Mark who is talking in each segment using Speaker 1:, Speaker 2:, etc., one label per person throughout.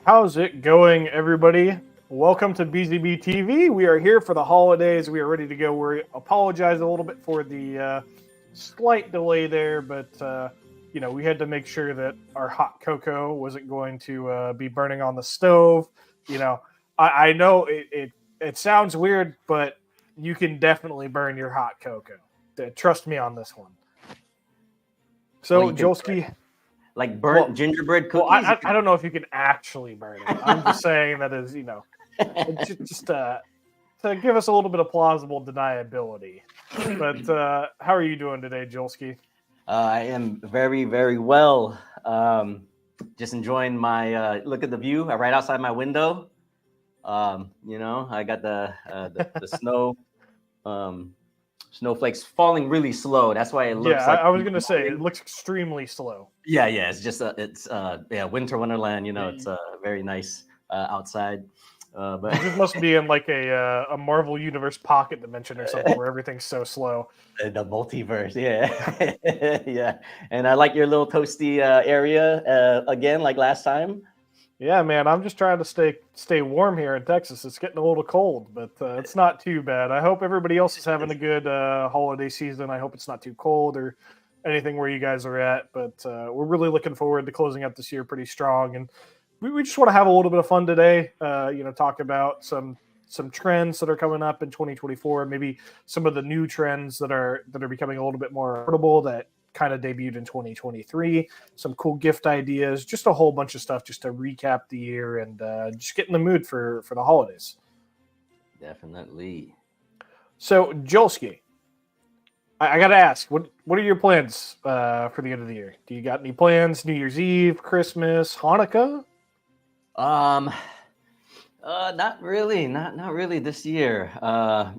Speaker 1: How's it going, everybody? Welcome to BZB TV. We are here for the holidays. We are ready to go. We apologize a little bit for the slight delay there, but we had to make sure that our hot cocoa wasn't going to be burning on the stove. I know it sounds weird, but you can definitely burn your hot cocoa. Trust me on this one. So, Jolski.
Speaker 2: Like burnt gingerbread cookies?
Speaker 1: Well, I don't know if you can actually burn it. I'm just saying that is, just to give us a little bit of plausible deniability. But how are you doing today, Jolski?
Speaker 2: I am very, very well. Just enjoying my look at the view right outside my window. I got the snow. Snowflakes falling really slow. That's why it looks like.
Speaker 1: I was gonna say it looks extremely slow.
Speaker 2: Yeah. It's just winter wonderland. It's very nice outside. But
Speaker 1: this must be in like a Marvel Universe pocket dimension or something where everything's so slow.
Speaker 2: The multiverse, yeah, yeah. And I like your little toasty area again, like last time.
Speaker 1: Yeah, man, I'm just trying to stay warm here in Texas. It's getting a little cold, but it's not too bad. I hope everybody else is having a good holiday season. I hope it's not too cold or anything where you guys are at, but we're really looking forward to closing out this year pretty strong. And we just want to have a little bit of fun today, talk about some trends that are coming up in 2024, maybe some of the new trends that are becoming a little bit more affordable that kind of debuted in 2023, some cool gift ideas, just a whole bunch of stuff just to recap the year and just get in the mood for the holidays.
Speaker 2: Definitely.
Speaker 1: So, Jolski, I got to ask, what are your plans for the end of the year? Do you got any plans? New Year's Eve, Christmas, Hanukkah?
Speaker 2: Not really this year.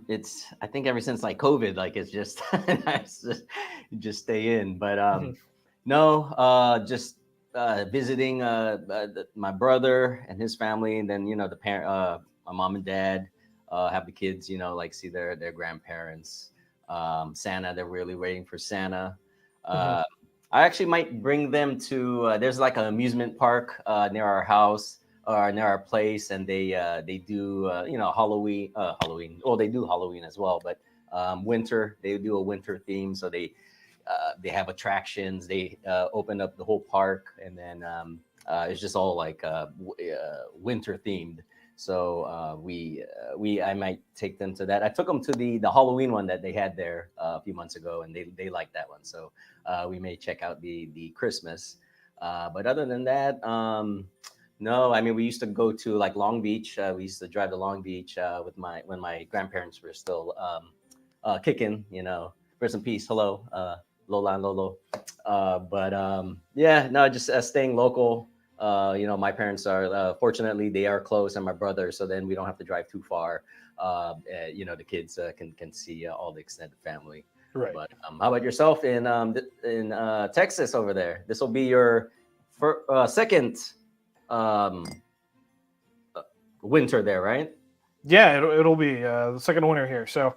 Speaker 2: It's, I think ever since like COVID, like it's just nice just stay in. But no, just visiting my brother and his family, and then the parent, my mom and dad, have the kids, like see their grandparents. Santa, they're really waiting for Santa. I actually might bring them to there's like an amusement park near our house or near our place, and they do Halloween. Well, they do Halloween as well, but winter, they do a winter theme. So they have attractions. They open up the whole park, and then it's just all like winter themed. So I might take them to that. I took them to the Halloween one that they had there a few months ago, and they liked that one. So we may check out the Christmas. But other than that, no, I mean, we used to go to like Long Beach. We used to drive to Long Beach when my grandparents were still kicking. Rest in peace. Hello, Lola and Lolo. Just staying local. My parents are fortunately they are close, and my brother, so then we don't have to drive too far. The kids can see all the extended family.
Speaker 1: Right.
Speaker 2: But how about yourself in Texas over there? This will be your second winter there, right?
Speaker 1: Yeah, it'll be the second winter here. So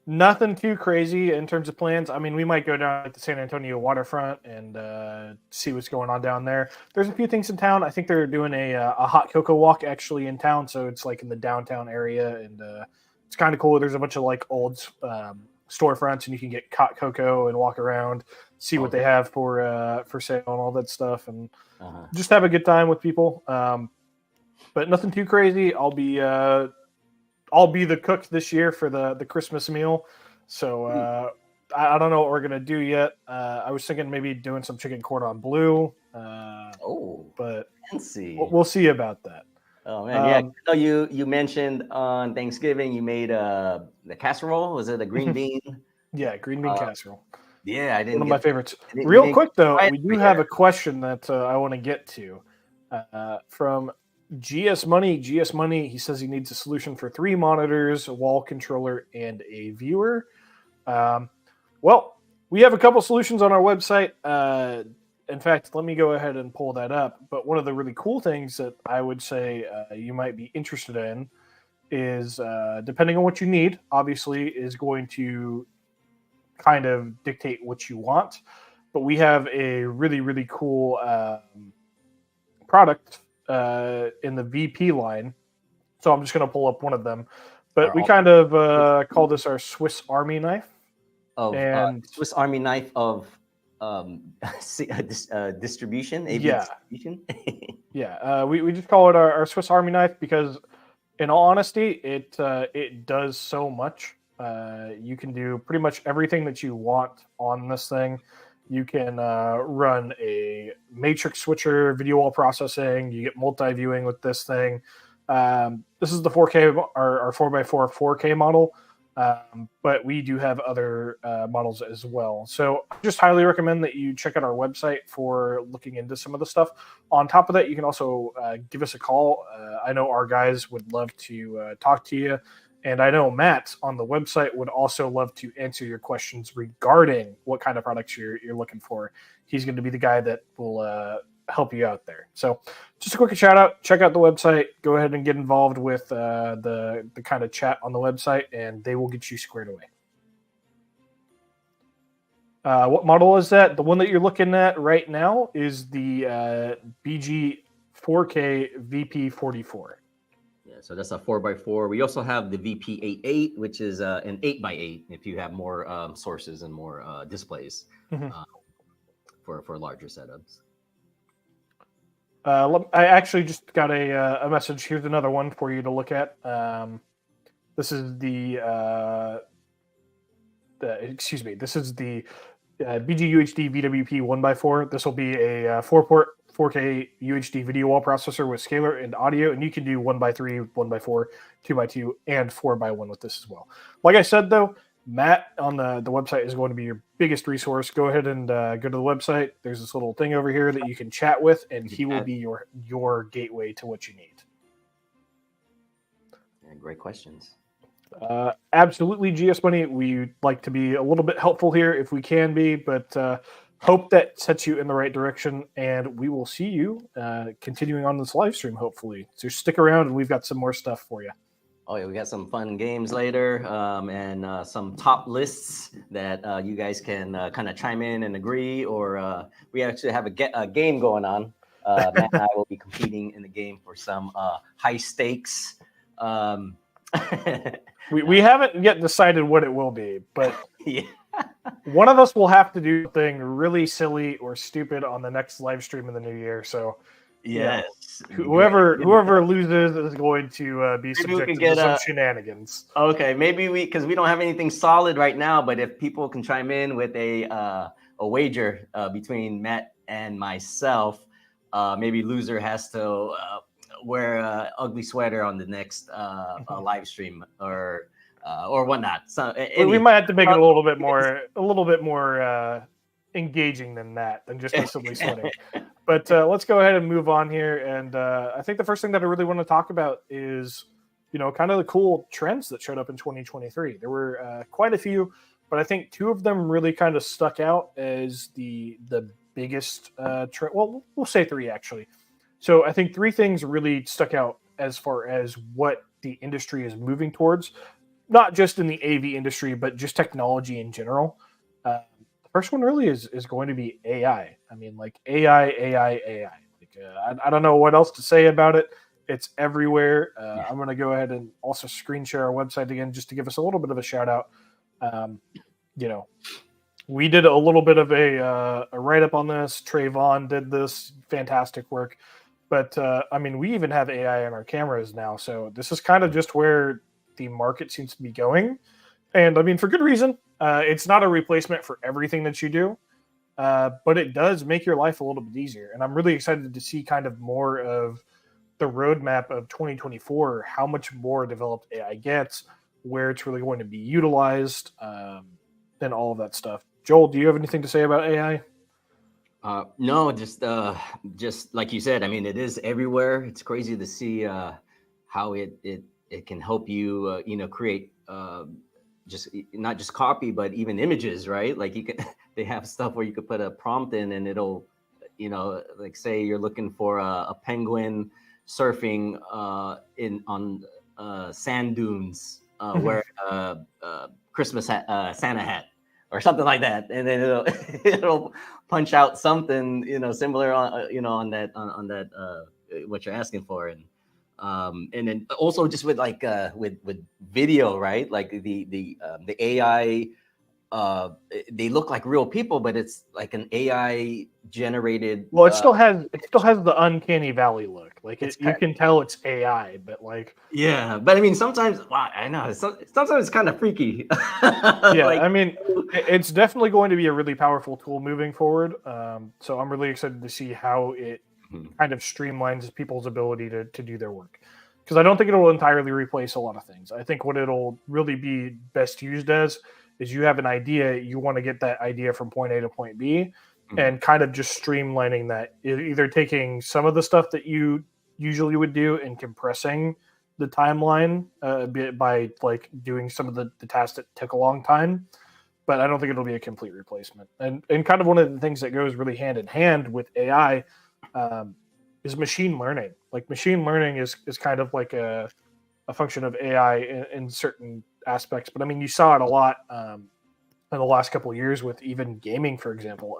Speaker 1: nothing too crazy in terms of plans. I mean, we might go down like the San Antonio waterfront and see what's going on down there. There's a few things in town. I think they're doing a hot cocoa walk actually in town. So it's like in the downtown area, and it's kind of cool. There's a bunch of like old storefronts, and you can get hot cocoa and walk around, see what they have for sale and all that stuff, and just have a good time with people. But nothing too crazy. I'll be the cook this year for the Christmas meal. So I don't know what we're gonna do yet. I was thinking maybe doing some chicken cordon bleu. But
Speaker 2: fancy.
Speaker 1: We'll see about that.
Speaker 2: Oh man, yeah. You mentioned on Thanksgiving you made the casserole. Was it a green bean?
Speaker 1: Yeah, green bean casserole.
Speaker 2: Yeah, I didn't.
Speaker 1: One of my favorites. Real quick though, we do have a question that I want to get to from GS Money. GS Money. He says he needs a solution for 3 monitors, a wall controller, and a viewer. Well, we have a couple solutions on our website. In fact, let me go ahead and pull that up. But one of the really cool things that I would say you might be interested in is, depending on what you need, obviously, is going to kind of dictate what you want. But we have a really, really cool product in the VP line. So I'm just going to pull up one of them. But we
Speaker 2: Are
Speaker 1: kind of call this our Swiss Army knife.
Speaker 2: of
Speaker 1: And
Speaker 2: Swiss Army knife of distribution, AV
Speaker 1: yeah,
Speaker 2: distribution.
Speaker 1: yeah, we just call it our Swiss Army knife because, in all honesty, it does so much. You can do pretty much everything that you want on this thing. You can run a matrix switcher, video wall processing. You get multi-viewing with this thing. This is the 4K, our 4x4 4K model, but we do have other models as well. So I just highly recommend that you check out our website for looking into some of the stuff. On top of that, you can also give us a call. I know our guys would love to talk to you. And I know Matt on the website would also love to answer your questions regarding what kind of products you're looking for. He's going to be the guy that will help you out there. So just a quick shout out, check out the website, go ahead and get involved with the kind of chat on the website, and they will get you squared away. What model is that? The one that you're looking at right now is the BG 4K VP44.
Speaker 2: Yeah, so that's a 4x4. We also have the VP88, which is an 8x8 if you have more sources and more displays for larger setups.
Speaker 1: I actually just got a message. Here's another one for you to look at. This is the This is the BG UHD VWP 1x4. This will be a 4-port 4K UHD video wall processor with scaler and audio, and you can do 1x3, 1x4, 2x2, and 4x1 with this as well. Like I said, though, Matt on the website is going to be your biggest resource. Go ahead and go to the website. There's this little thing over here that you can chat with, and he will be your gateway to what you need.
Speaker 2: Yeah, great questions.
Speaker 1: Absolutely, GS Money. We like to be a little bit helpful here if we can be, but hope that sets you in the right direction, and we will see you continuing on this live stream, hopefully. So stick around, and we've got some more stuff for you.
Speaker 2: Oh, yeah, we got some fun games later and some top lists that you guys can kind of chime in and agree, or we actually have a game going on. Matt and I will be competing in the game for some high stakes.
Speaker 1: We haven't yet decided what it will be, but
Speaker 2: yeah.
Speaker 1: One of us will have to do something really silly or stupid on the next live stream in the new year. So,
Speaker 2: yes,
Speaker 1: whoever loses is going to be subject to some shenanigans.
Speaker 2: Okay, maybe because we don't have anything solid right now, but if people can chime in with a wager between Matt and myself, maybe loser has to wear an ugly sweater on the next live stream or whatnot. So
Speaker 1: we might have to make it a little bit more engaging than just a silly sweater. But let's go ahead and move on here. And I think the first thing that I really want to talk about is, kind of the cool trends that showed up in 2023. There were quite a few, but I think two of them really kind of stuck out as the biggest trend. Well, we'll say three actually. So I think three things really stuck out as far as what the industry is moving towards, not just in the AV industry, but just technology in general. The first one really is going to be AI. I mean, like AI. I don't know what else to say about it. It's everywhere. I'm going to go ahead and also screen share our website again, just to give us a little bit of a shout out. We did a little bit of a write-up on this. Trayvon did this fantastic work. But, we even have AI in our cameras now. So this is kind of just where the market seems to be going. And, for good reason. It's not a replacement for everything that you do. But it does make your life a little bit easier. And I'm really excited to see kind of more of the roadmap of 2024, how much more developed AI gets, where it's really going to be utilized, and all of that stuff. Joel, do you have anything to say about AI?
Speaker 2: No, just like you said. I mean, it is everywhere. It's crazy to see how it can help you, create just not just copy, but even images, right? Like they have stuff where you could put a prompt in, and it'll, like say you're looking for a penguin surfing on sand dunes, wearing a Christmas Santa hat. Or something like that, and then it'll punch out something similar on that what you're asking for. And then also just with like with video, right? Like the AI, they look like real people, but it's like an AI generated.
Speaker 1: Well, it still has the uncanny valley look. Like
Speaker 2: It's
Speaker 1: you can tell it's AI, but like
Speaker 2: Yeah, but I mean, sometimes, wow, I know. Sometimes it's kind of freaky.
Speaker 1: yeah,
Speaker 2: Like,
Speaker 1: I mean, it's definitely going to be a really powerful tool moving forward. So I'm really excited to see how it
Speaker 2: Mhm.
Speaker 1: kind of streamlines people's ability to do their work. Because I don't think it'll entirely replace a lot of things. I think what it'll really be best used as is you have an idea, you want to get that idea from point A to point B,
Speaker 2: Mhm.
Speaker 1: and kind of just streamlining that, either taking some of the stuff that you usually would do and compressing the timeline a bit by like doing some of the tasks that took a long time. But I don't think it'll be a complete replacement. And kind of one of the things that goes really hand in hand with AI um, is machine learning. Like machine learning is kind of like a function of AI in certain aspects. But I mean, you saw it a lot in the last couple of years with even gaming, for example.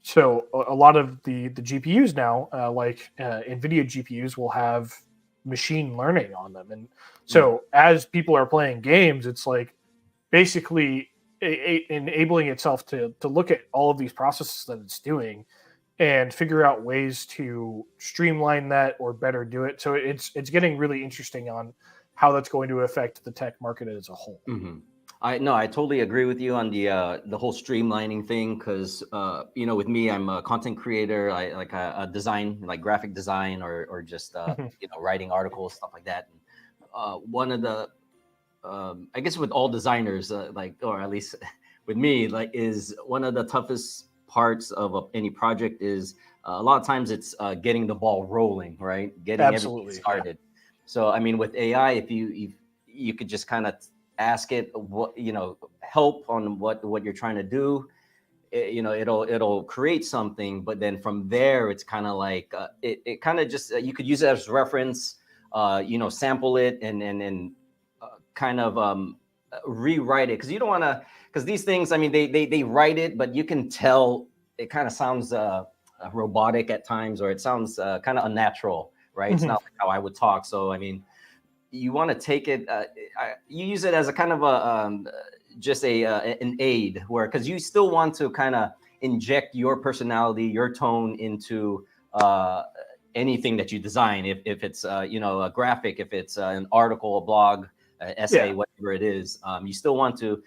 Speaker 1: So a lot of the GPUs now, like NVIDIA GPUs, will have machine learning on them, and
Speaker 2: Mm.
Speaker 1: so as people are playing games, it's like basically enabling itself to look at all of these processes that it's doing and figure out ways to streamline that or better do it. So it's getting really interesting on how that's going to affect the tech market as a whole.
Speaker 2: Mhm. I totally agree with you on the whole streamlining thing because you know, with me, I'm a content creator. I like a design, like graphic design, or just you know, writing articles, stuff like that. And, one of the I guess with all designers, like, or at least with me, like, is one of the toughest parts of any project is a lot of times it's getting the ball rolling, right? Getting everything
Speaker 1: Absolutely, yeah.
Speaker 2: started. So, I mean, with AI, if you could just kind of ask it what, you know, help on what you're trying to do, you know, it'll create something. But then from there, it's kind of like it kind of just you could use it as reference, you know, sample it and kind of rewrite it because you don't want to, because these things, I mean, they write it, but you can tell it kind of sounds robotic at times, or it sounds kind of unnatural, right? It's not like how I would talk. So I mean, you want to take it, you use it as a kind of a just an aid, where, because you still want to kind of inject your personality, your tone into anything that you design. If it's you know, a graphic, if it's an article, a blog, essay,
Speaker 1: Yeah.
Speaker 2: whatever it is, you still want to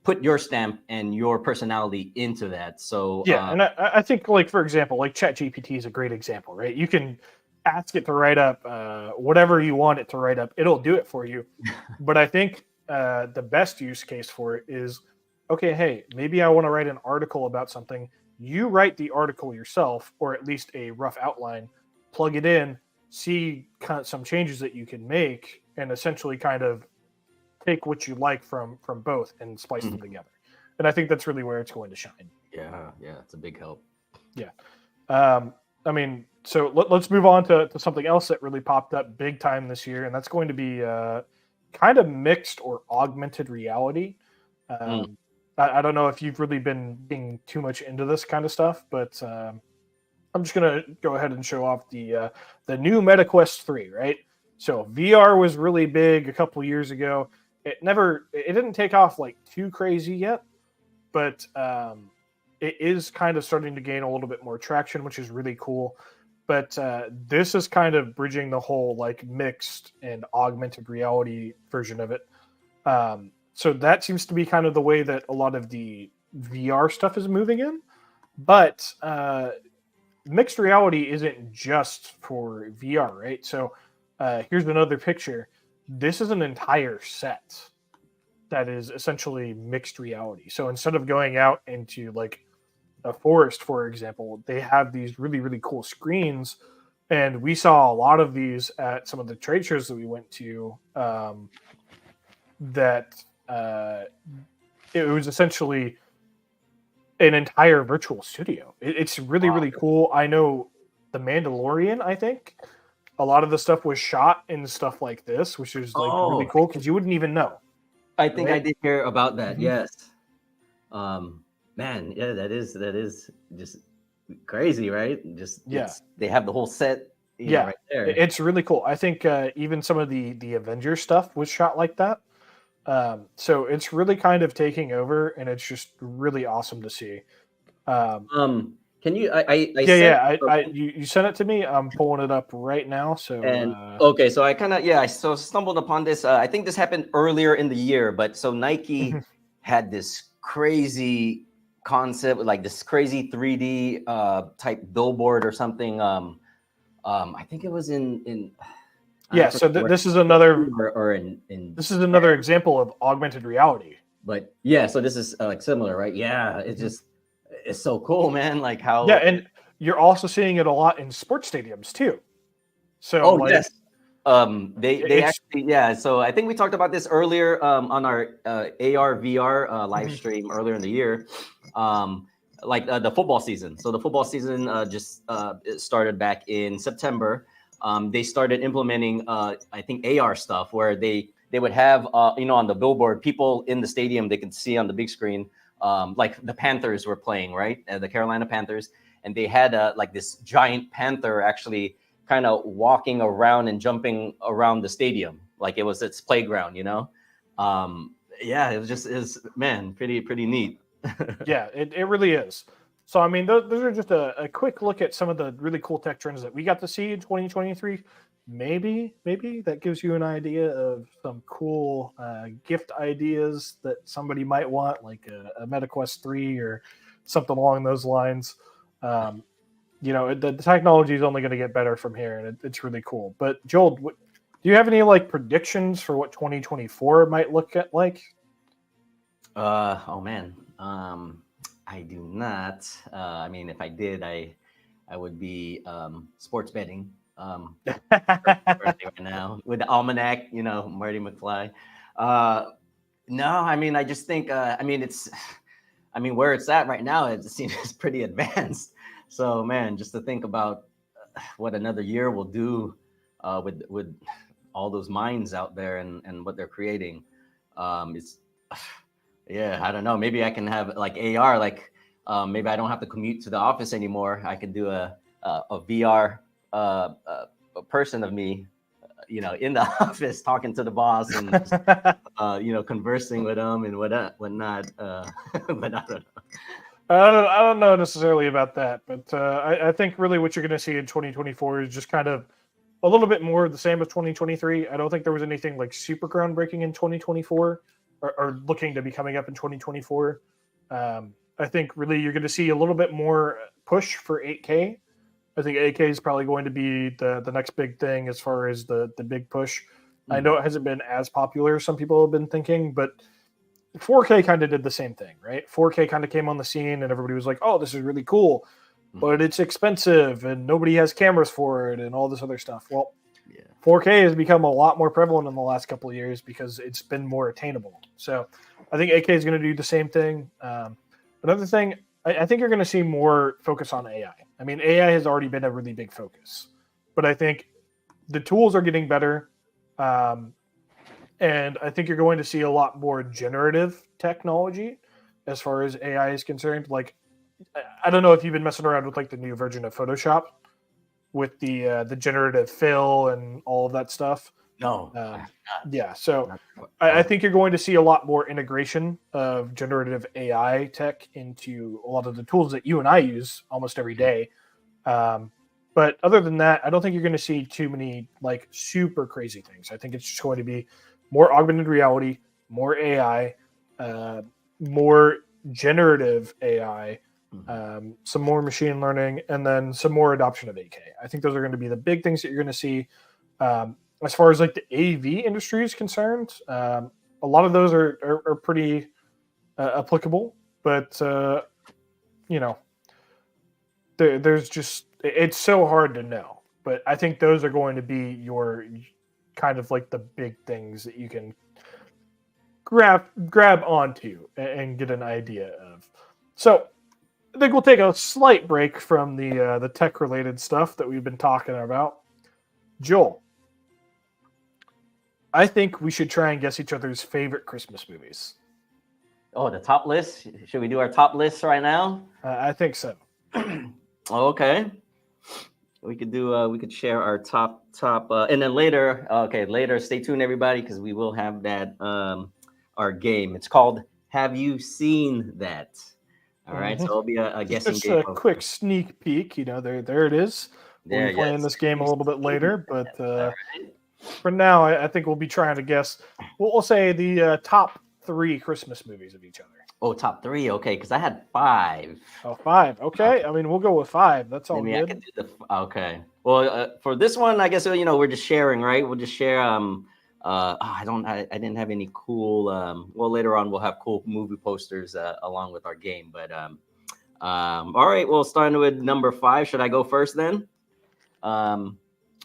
Speaker 2: put your stamp and your personality into that. So
Speaker 1: Yeah, and I think, like, for example, like ChatGPT is a great example, right? You can ask it to write up whatever you want it to write up; it'll do it for you. But I think the best use case for it is, okay, hey, maybe I want to write an article about something. You write the article yourself, or at least a rough outline. Plug it in, see some changes that you can make, and essentially kind of take what you like from both and splice them together. And I think that's really where it's going to shine.
Speaker 2: yeah, it's a big help.
Speaker 1: Yeah. I mean, so let's move on to something else that really popped up big time this year, and that's going to be kind of mixed or augmented reality.
Speaker 2: Mm.
Speaker 1: I don't know if you've really been being too much into this kind of stuff, but I'm just gonna go ahead and show off the new Meta Quest 3, right? So VR was really big a couple years ago. It didn't take off like too crazy yet, but it is kind of starting to gain a little bit more traction, which is really cool. But this is kind of bridging the whole like mixed and augmented reality version of it. So that seems to be kind of the way that a lot of the VR stuff is moving in. But mixed reality isn't just for VR, right? So here's another picture. This is an entire set that is essentially mixed reality. So instead of going out into like a forest, for example, they have these really, really cool screens. And we saw a lot of these at some of the trade shows that we went to. That it was essentially an entire virtual studio. It's really,
Speaker 2: Wow.
Speaker 1: really cool. I know The Mandalorian, I think a lot of the stuff was shot in stuff like this, which is like really
Speaker 2: Oh,
Speaker 1: cool because you wouldn't even know,
Speaker 2: I think I
Speaker 1: right?
Speaker 2: did hear about that.
Speaker 1: Mhm.
Speaker 2: Yes. Man, yeah, that is just. crazy, right? Just
Speaker 1: Yeah.
Speaker 2: they have the whole set,
Speaker 1: Yeah,
Speaker 2: right there.
Speaker 1: it's really cool. I think even some of the Avengers stuff was shot like that. So it's really kind of taking over, and it's just really awesome to see. Um,
Speaker 2: Can you? I
Speaker 1: yeah,
Speaker 2: sent
Speaker 1: yeah. You sent it to me. I'm pulling it up right now. So
Speaker 2: and okay, so I kind of I so stumbled upon this. I think this happened earlier in the year, but so Nike had this crazy concept, like this crazy 3D type billboard or something. I think it was in I
Speaker 1: yeah. So
Speaker 2: forget where,
Speaker 1: this is another
Speaker 2: or in
Speaker 1: this is another example of augmented reality.
Speaker 2: but yeah, so this is like similar, right? Yeah, it's so cool, man. Like
Speaker 1: Yeah,
Speaker 2: how
Speaker 1: and you're also seeing it a lot in sports stadiums too. So
Speaker 2: oh
Speaker 1: like
Speaker 2: yes. They
Speaker 1: it's
Speaker 2: actually so I think we talked about this earlier on our AR VR live
Speaker 1: Mhm.
Speaker 2: stream earlier in the year. Like the football season. So the football season just it started back in September. They started implementing I think AR stuff where they would have on the billboard people in the stadium they could see on the big screen like the Panthers were playing, right? The Carolina Panthers, and they had like this giant panther actually kind of walking around and jumping around the stadium like it was its playground, yeah, it was just is man pretty neat.
Speaker 1: Yeah, it really is. So, I mean, those are just a quick look at some of the really cool tech trends that we got to see in 2023. Maybe that gives you an idea of some cool gift ideas that somebody might want, like a MetaQuest 3 or something along those lines. Um, the technology is only going to get better from here, and it's really cool. But, Joel, do you have any like predictions for what 2024 might look at like?
Speaker 2: Oh man, I do not. I mean, if I did, I would be sports betting right now with the almanac, Marty McFly. Uh, no, I mean, I just think, I mean, I mean, where it's at right now, it seems pretty advanced. So, man, just to think about what another year will do with all those minds out there and what they're creating, it's yeah, I don't know. Maybe I can have like AR, like maybe I don't have to commute to the office anymore. I could do a VR a person of me, in the office talking to the boss and conversing with them and whatnot. But I don't know.
Speaker 1: I don't know necessarily about that, but I think really what you're going to see in 2024 is just kind of a little bit more of the same as 2023. I don't think there was anything like super groundbreaking in 2024 or looking to be coming up in 2024. I think really you're going to see a little bit more push for 8K. I think 8K is probably going to be the next big thing as far as the big push. I know it hasn't been as popular as some people have been thinking, but 4K kind of did the same thing, right? 4K kind of came on the scene and everybody was like, oh, this is really cool, but it's expensive and nobody has cameras for it and all this other stuff. Well,
Speaker 2: Yeah.
Speaker 1: 4K has become a lot more prevalent in the last couple of years because it's been more attainable. So I think 8K is going to do the same thing. Another thing, I think you're going to see more focus on AI. I mean, AI has already been a really big focus, but I think the tools are getting better. And I think you're going to see a lot more generative technology as far as AI is concerned. Like, I don't know if you've been messing around with like the new version of Photoshop with the generative fill and all of that stuff.
Speaker 2: No.
Speaker 1: Yeah, so
Speaker 2: Not,
Speaker 1: I think you're going to see a lot more integration of generative AI tech into a lot of the tools that you and I use almost every day. But other than that, I don't think you're going to see too many like super crazy things. I think it's just going to be more augmented reality, more AI, more generative AI, some more machine learning, and then some more adoption of 8K. I think those are going to be the big things that you're going to see. As far as like the AV industry is concerned, a lot of those are pretty applicable, but there's just it's so hard to know. But I think those are going to be your kind of like the big things that you can grab onto and get an idea of. So I think we'll take a slight break from the tech related stuff that we've been talking about. Joel, I think we should try and guess each other's favorite Christmas movies.
Speaker 2: Oh, the top list. Should we do our top list right now?
Speaker 1: I think so.
Speaker 2: Okay. We could do. We could share our top, and then later. Okay, later. Stay tuned, everybody, because we will have that. Our game. It's called "Have You Seen That?" All right. So
Speaker 1: Mhm.
Speaker 2: it'll be a guessing
Speaker 1: Just
Speaker 2: game
Speaker 1: a
Speaker 2: of.
Speaker 1: quick sneak peek. There it is. We'll be
Speaker 2: There.
Speaker 1: playing
Speaker 2: Yes.
Speaker 1: this game a
Speaker 2: Have
Speaker 1: little bit
Speaker 2: you seen
Speaker 1: later, but
Speaker 2: that? All right.
Speaker 1: for now, I think we'll be trying to guess. We'll say the top three Christmas movies of each other.
Speaker 2: Oh, top three. Okay, because I had five.
Speaker 1: Oh, five. Okay. I mean, we'll go with five. That's all
Speaker 2: Maybe I
Speaker 1: good.
Speaker 2: could do the okay. Well, for this one, I guess we're just sharing, right? We'll just share. I didn't have any cool. Well, later on we'll have cool movie posters along with our game. But all right. Well, starting with number five. Should I go first then? All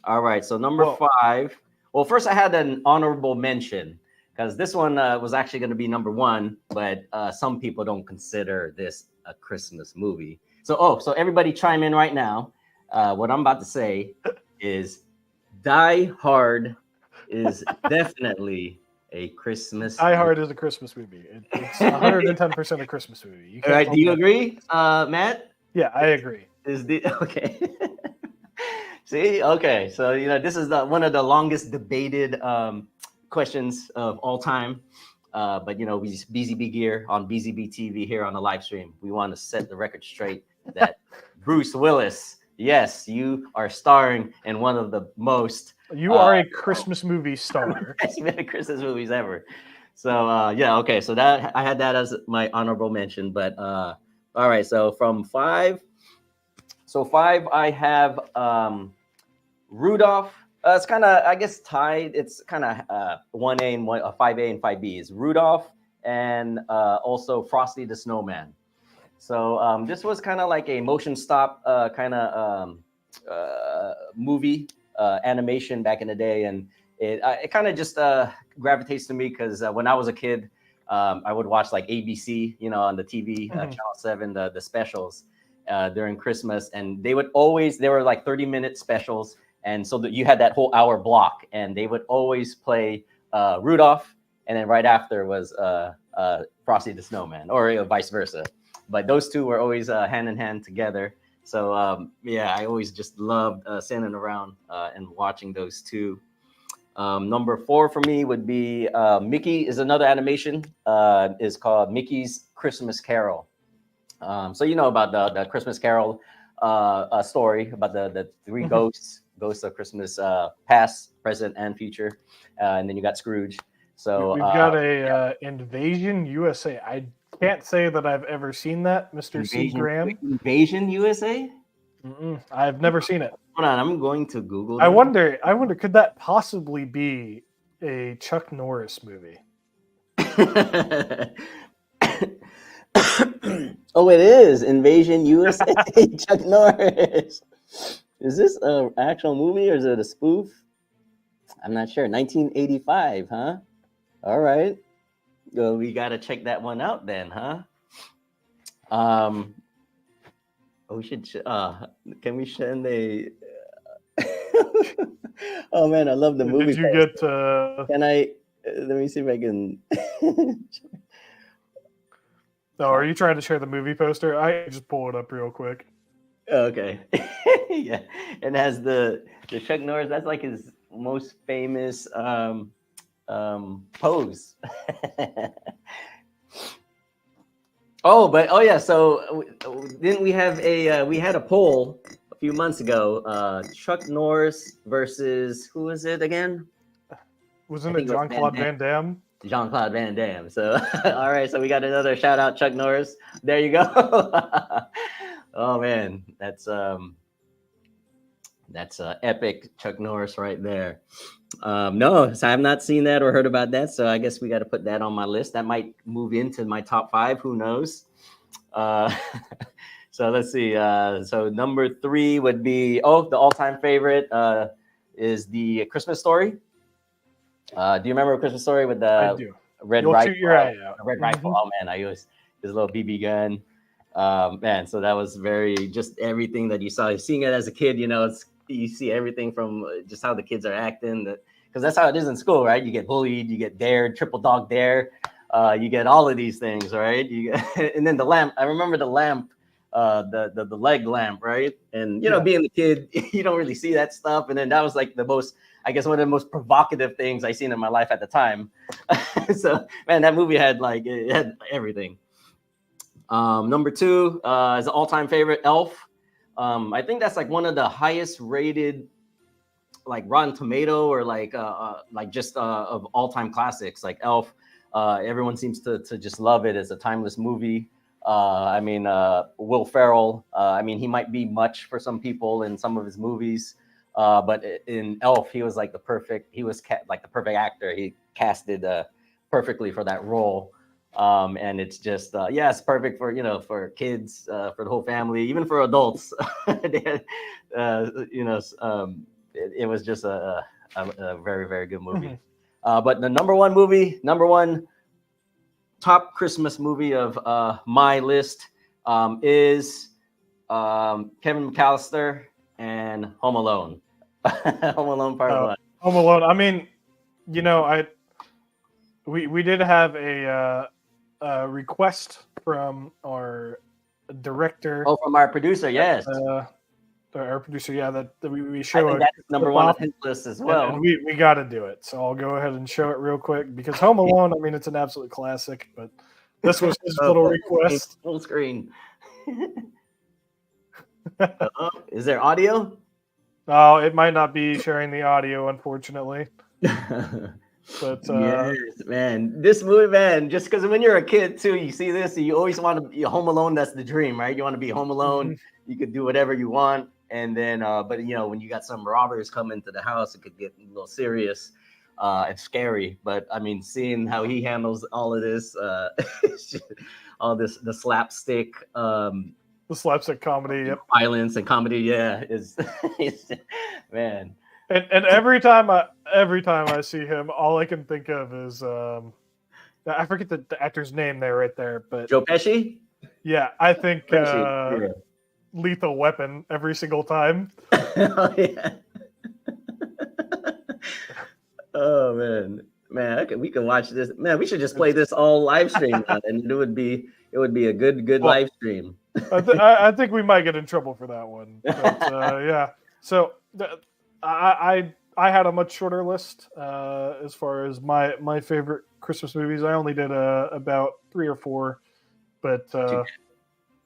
Speaker 2: right. So number
Speaker 1: Well,
Speaker 2: five. Well, first I had an honorable mention because this one was actually going to be number one, but some people don't consider this a Christmas movie. So everybody chime in right now. What I'm about to say is Die Hard is definitely a Christmas
Speaker 1: Die
Speaker 2: movie.
Speaker 1: Hard is a Christmas movie. It's 110% a Christmas movie. You
Speaker 2: All
Speaker 1: can't
Speaker 2: right,
Speaker 1: tell
Speaker 2: do
Speaker 1: me
Speaker 2: you
Speaker 1: otherwise.
Speaker 2: agree, Matt?
Speaker 1: Yeah, I agree.
Speaker 2: Is the okay? See, okay, so this is one of the longest debated questions of all time. But we just BZB Gear on BZB TV here on the live stream. We want to set the record straight that Bruce Willis, yes, you are starring in one of the most
Speaker 1: You are a Christmas movie star.
Speaker 2: Christmas movies ever. So yeah, okay. So that I had that as my honorable mention. But all right. So from five, I have Rudolph. It's kind of, I guess, tied. It's kind of 1A and 5A and 5B is Rudolph and also Frosty the Snowman. So this was kind of like a motion stop kind of movie animation back in the day, and it kind of just gravitates to me because when I was a kid, I would watch like ABC, on the TV, Channel 7, the specials during Christmas, and they were like 30-minute specials. And so that you had that whole hour block, and they would always play Rudolph, and then right after was Frosty the Snowman, or vice versa. But those two were always hand in hand together. So yeah, I always just loved standing around and watching those two. Number four for me would be Mickey is another animation. Is called Mickey's Christmas Carol. So about the Christmas Carol story about the three ghosts of Christmas, past, present, and future, and then you got Scrooge. So
Speaker 1: We've got a Invasion USA. I can't say that I've ever seen that, Mr. C. Graham.
Speaker 2: Invasion USA.
Speaker 1: I've never seen it.
Speaker 2: Hold on, I'm going to Google.
Speaker 1: I wonder, could that possibly be a Chuck Norris movie?
Speaker 2: Oh, it is Invasion USA. Chuck Norris. Is this an actual movie or is it a spoof? I'm not sure. 1985, huh? All right. Well, we got to check that one out then, huh? We should. Can we send a? Oh man, I love the movie.
Speaker 1: Did you get?
Speaker 2: Can I? Let me see if I can.
Speaker 1: No, are you trying to share the movie poster? I just pull it up real quick.
Speaker 2: Okay. Yeah, and has the Chuck Norris. That's like his most famous pose. Oh yeah. So didn't we have we had a poll a few months ago? Chuck Norris versus who was it again?
Speaker 1: Wasn't it Jean-Claude Van Damme?
Speaker 2: Jean-Claude Van Damme. So all right. So we got another shout out, Chuck Norris. There you go. Oh man, that's epic Chuck Norris right there. No, so I've not seen that or heard about that. So I guess we got to put that on my list. That might move into my top 5. Who knows? So let's see. So number 3 would be, the all-time favorite is the Christmas Story. Do you remember a Christmas Story with the red
Speaker 1: You'll
Speaker 2: rifle?
Speaker 1: Shoot your eye out.
Speaker 2: Red rifle. Oh man, I used his little BB gun. Man, so that was very just everything that you saw. Seeing it as a kid, you see everything from just how the kids are acting, because that's how it is in school, right? You get bullied, you get dared, triple dog dare, you get all of these things, right? And then the lamp. I remember the lamp the leg lamp, right? And you know,
Speaker 1: Yeah.
Speaker 2: being the kid, you don't really see that stuff. And then that was like the most, I guess, one of the most provocative things I seen in my life at the time. So man, that movie had like it had everything. Number two is an all-time favorite, Elf. I think that's like one of the highest rated, like Rotten Tomato or like just of all-time classics, like Elf. Everyone seems to just love it. It's a timeless movie. I mean, Will Ferrell. I mean, he might be much for some people in some of his movies, but in Elf, he was like the perfect. He was like the perfect actor. He casted perfectly for that role. And it's just yeah, it's perfect for, you know, for kids, for the whole family, even for adults. You know, it was just a very, very good movie. But the number one top Christmas movie of my list is Kevin McAllister and Home Alone. Home Alone Part One.
Speaker 1: Home Alone. I mean, you know, we did have a request from our director.
Speaker 2: Oh, from our producer, yes.
Speaker 1: Our producer, yeah, that we
Speaker 2: I
Speaker 1: show
Speaker 2: think
Speaker 1: it.
Speaker 2: that's number one on his list as well.
Speaker 1: And we got to do it. So I'll go ahead and show it real quick because Home Alone, I mean, it's an absolute classic, but this was his little request.
Speaker 2: Full screen. Is there audio?
Speaker 1: Oh, it might not be sharing the audio, unfortunately. But
Speaker 2: yes, man, this movie, man, just because when you're a kid too, you see this, you always want to be Home Alone. That's the dream, right? You want to be home alone. You could do whatever you want, and then, but you know, when you got some robbers come into the house, it could get a little serious and scary. But I mean, seeing how he handles all of this, all this, the slapstick,
Speaker 1: the slapstick comedy, yep.
Speaker 2: Violence and comedy, yeah, is man.
Speaker 1: And every time I see him, all I can think of is I forget the actor's name there right there, but
Speaker 2: Joe Pesci.
Speaker 1: Yeah, I think Lethal Weapon every single time.
Speaker 2: Oh, yeah. Oh man, okay, we can watch this. Man, we should just play this all live stream, and it would be a good live stream.
Speaker 1: I think we might get in trouble for that one. But, yeah, so. I had a much shorter list as far as my favorite Christmas movies. I only did about 3 or 4, but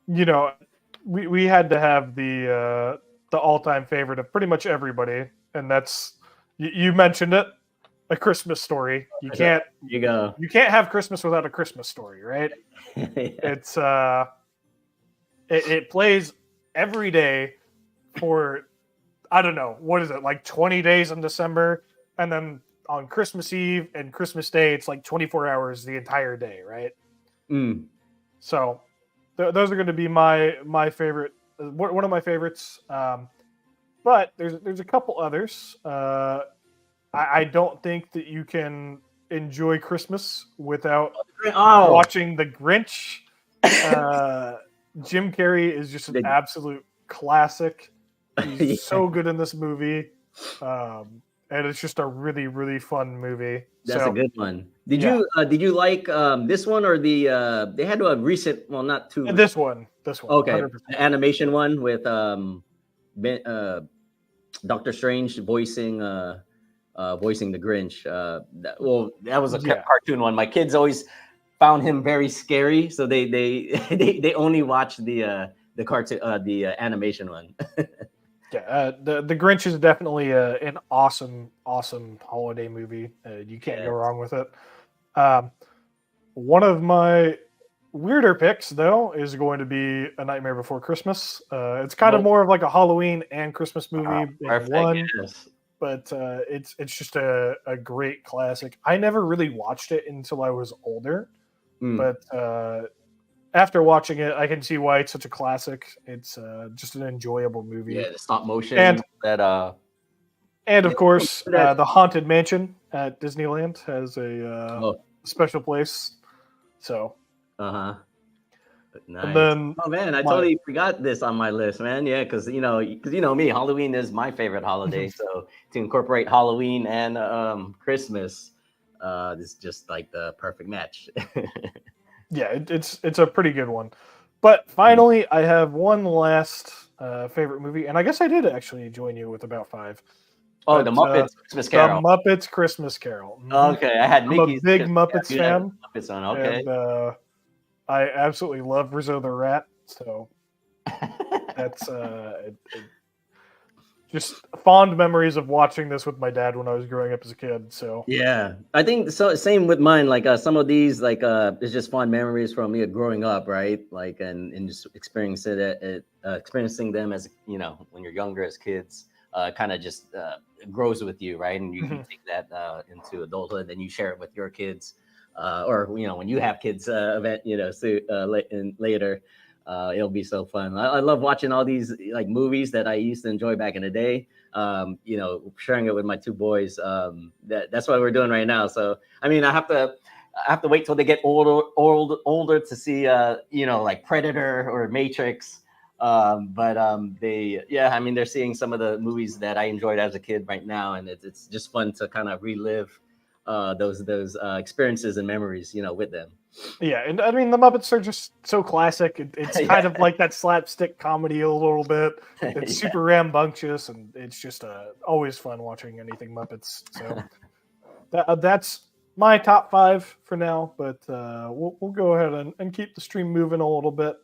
Speaker 1: you know, we had to have the all-time favorite of pretty much everybody, and that's you mentioned it, A Christmas Story. You can't have Christmas without A Christmas Story, right? Yeah. It's it plays every day for, I don't know, what is it, like 20 days in December, and then on Christmas Eve and Christmas Day, it's like 24 hours the entire day, right? So those are going to be my favorite, one of my favorites. But there's a couple others. I don't think that you can enjoy Christmas without watching The Grinch. Jim Carrey is just an absolute classic. He's so good in this movie, and it's just a really, really fun movie.
Speaker 2: That's a good one. Did you like this one or the they had a recent, well, not too,
Speaker 1: this one
Speaker 2: okay,
Speaker 1: 100%.
Speaker 2: Animation one with Doctor Strange voicing the Grinch. That was a cartoon one. My kids always found him very scary, so they only watched the cartoon, the animation one.
Speaker 1: Yeah, the Grinch is definitely an awesome holiday movie. You can't go wrong with it. One of my weirder picks, though, is going to be A Nightmare Before Christmas. It's kind of more of like a Halloween and Christmas movie in one, but it's just a great classic. I never really watched it until I was older, but after watching it, I can see why it's such a classic. It's just an enjoyable movie.
Speaker 2: Yeah, the stop motion
Speaker 1: and of course, the Haunted Mansion at Disneyland has a special place. So,
Speaker 2: nice.
Speaker 1: And then,
Speaker 2: oh man, I totally forgot this on my list, man. Yeah, because you know me, Halloween is my favorite holiday. So to incorporate Halloween and Christmas, this is just like the perfect match.
Speaker 1: Yeah, it's a pretty good one. But finally, I have one last favorite movie, and I guess I did actually join you with about 5.
Speaker 2: Oh,
Speaker 1: But
Speaker 2: the Muppets Christmas Carol.
Speaker 1: The Muppets Christmas Carol.
Speaker 2: Okay, I had
Speaker 1: I'm a
Speaker 2: Mickey's.
Speaker 1: big Muppets
Speaker 2: You had
Speaker 1: fan,
Speaker 2: Muppets on. Okay.
Speaker 1: and I absolutely love Rizzo the Rat. So that's just fond memories of watching this with my dad when I was growing up as a kid. So
Speaker 2: Yeah, I think so. Same with mine. Like some of these, like it's just fond memories from me growing up, right? Like and just experiencing them as when you're younger as kids, kind of just grows with you, right? And you take that into adulthood, and you share it with your kids, or when you have kids, later. It'll be so fun. I love watching all these like movies that I used to enjoy back in the day. Sharing it with my 2 boys. That's what we're doing right now. So I mean, I have to wait till they get older to see like Predator or Matrix. They're seeing some of the movies that I enjoyed as a kid right now, and it's just fun to kind of relive those experiences and memories, with them.
Speaker 1: yeah, and I mean the Muppets are just so classic. It's kind of like that slapstick comedy a little bit. It's super rambunctious, and it's just always fun watching anything Muppets. So that's my top 5 for now. But we'll go ahead and keep the stream moving a little bit.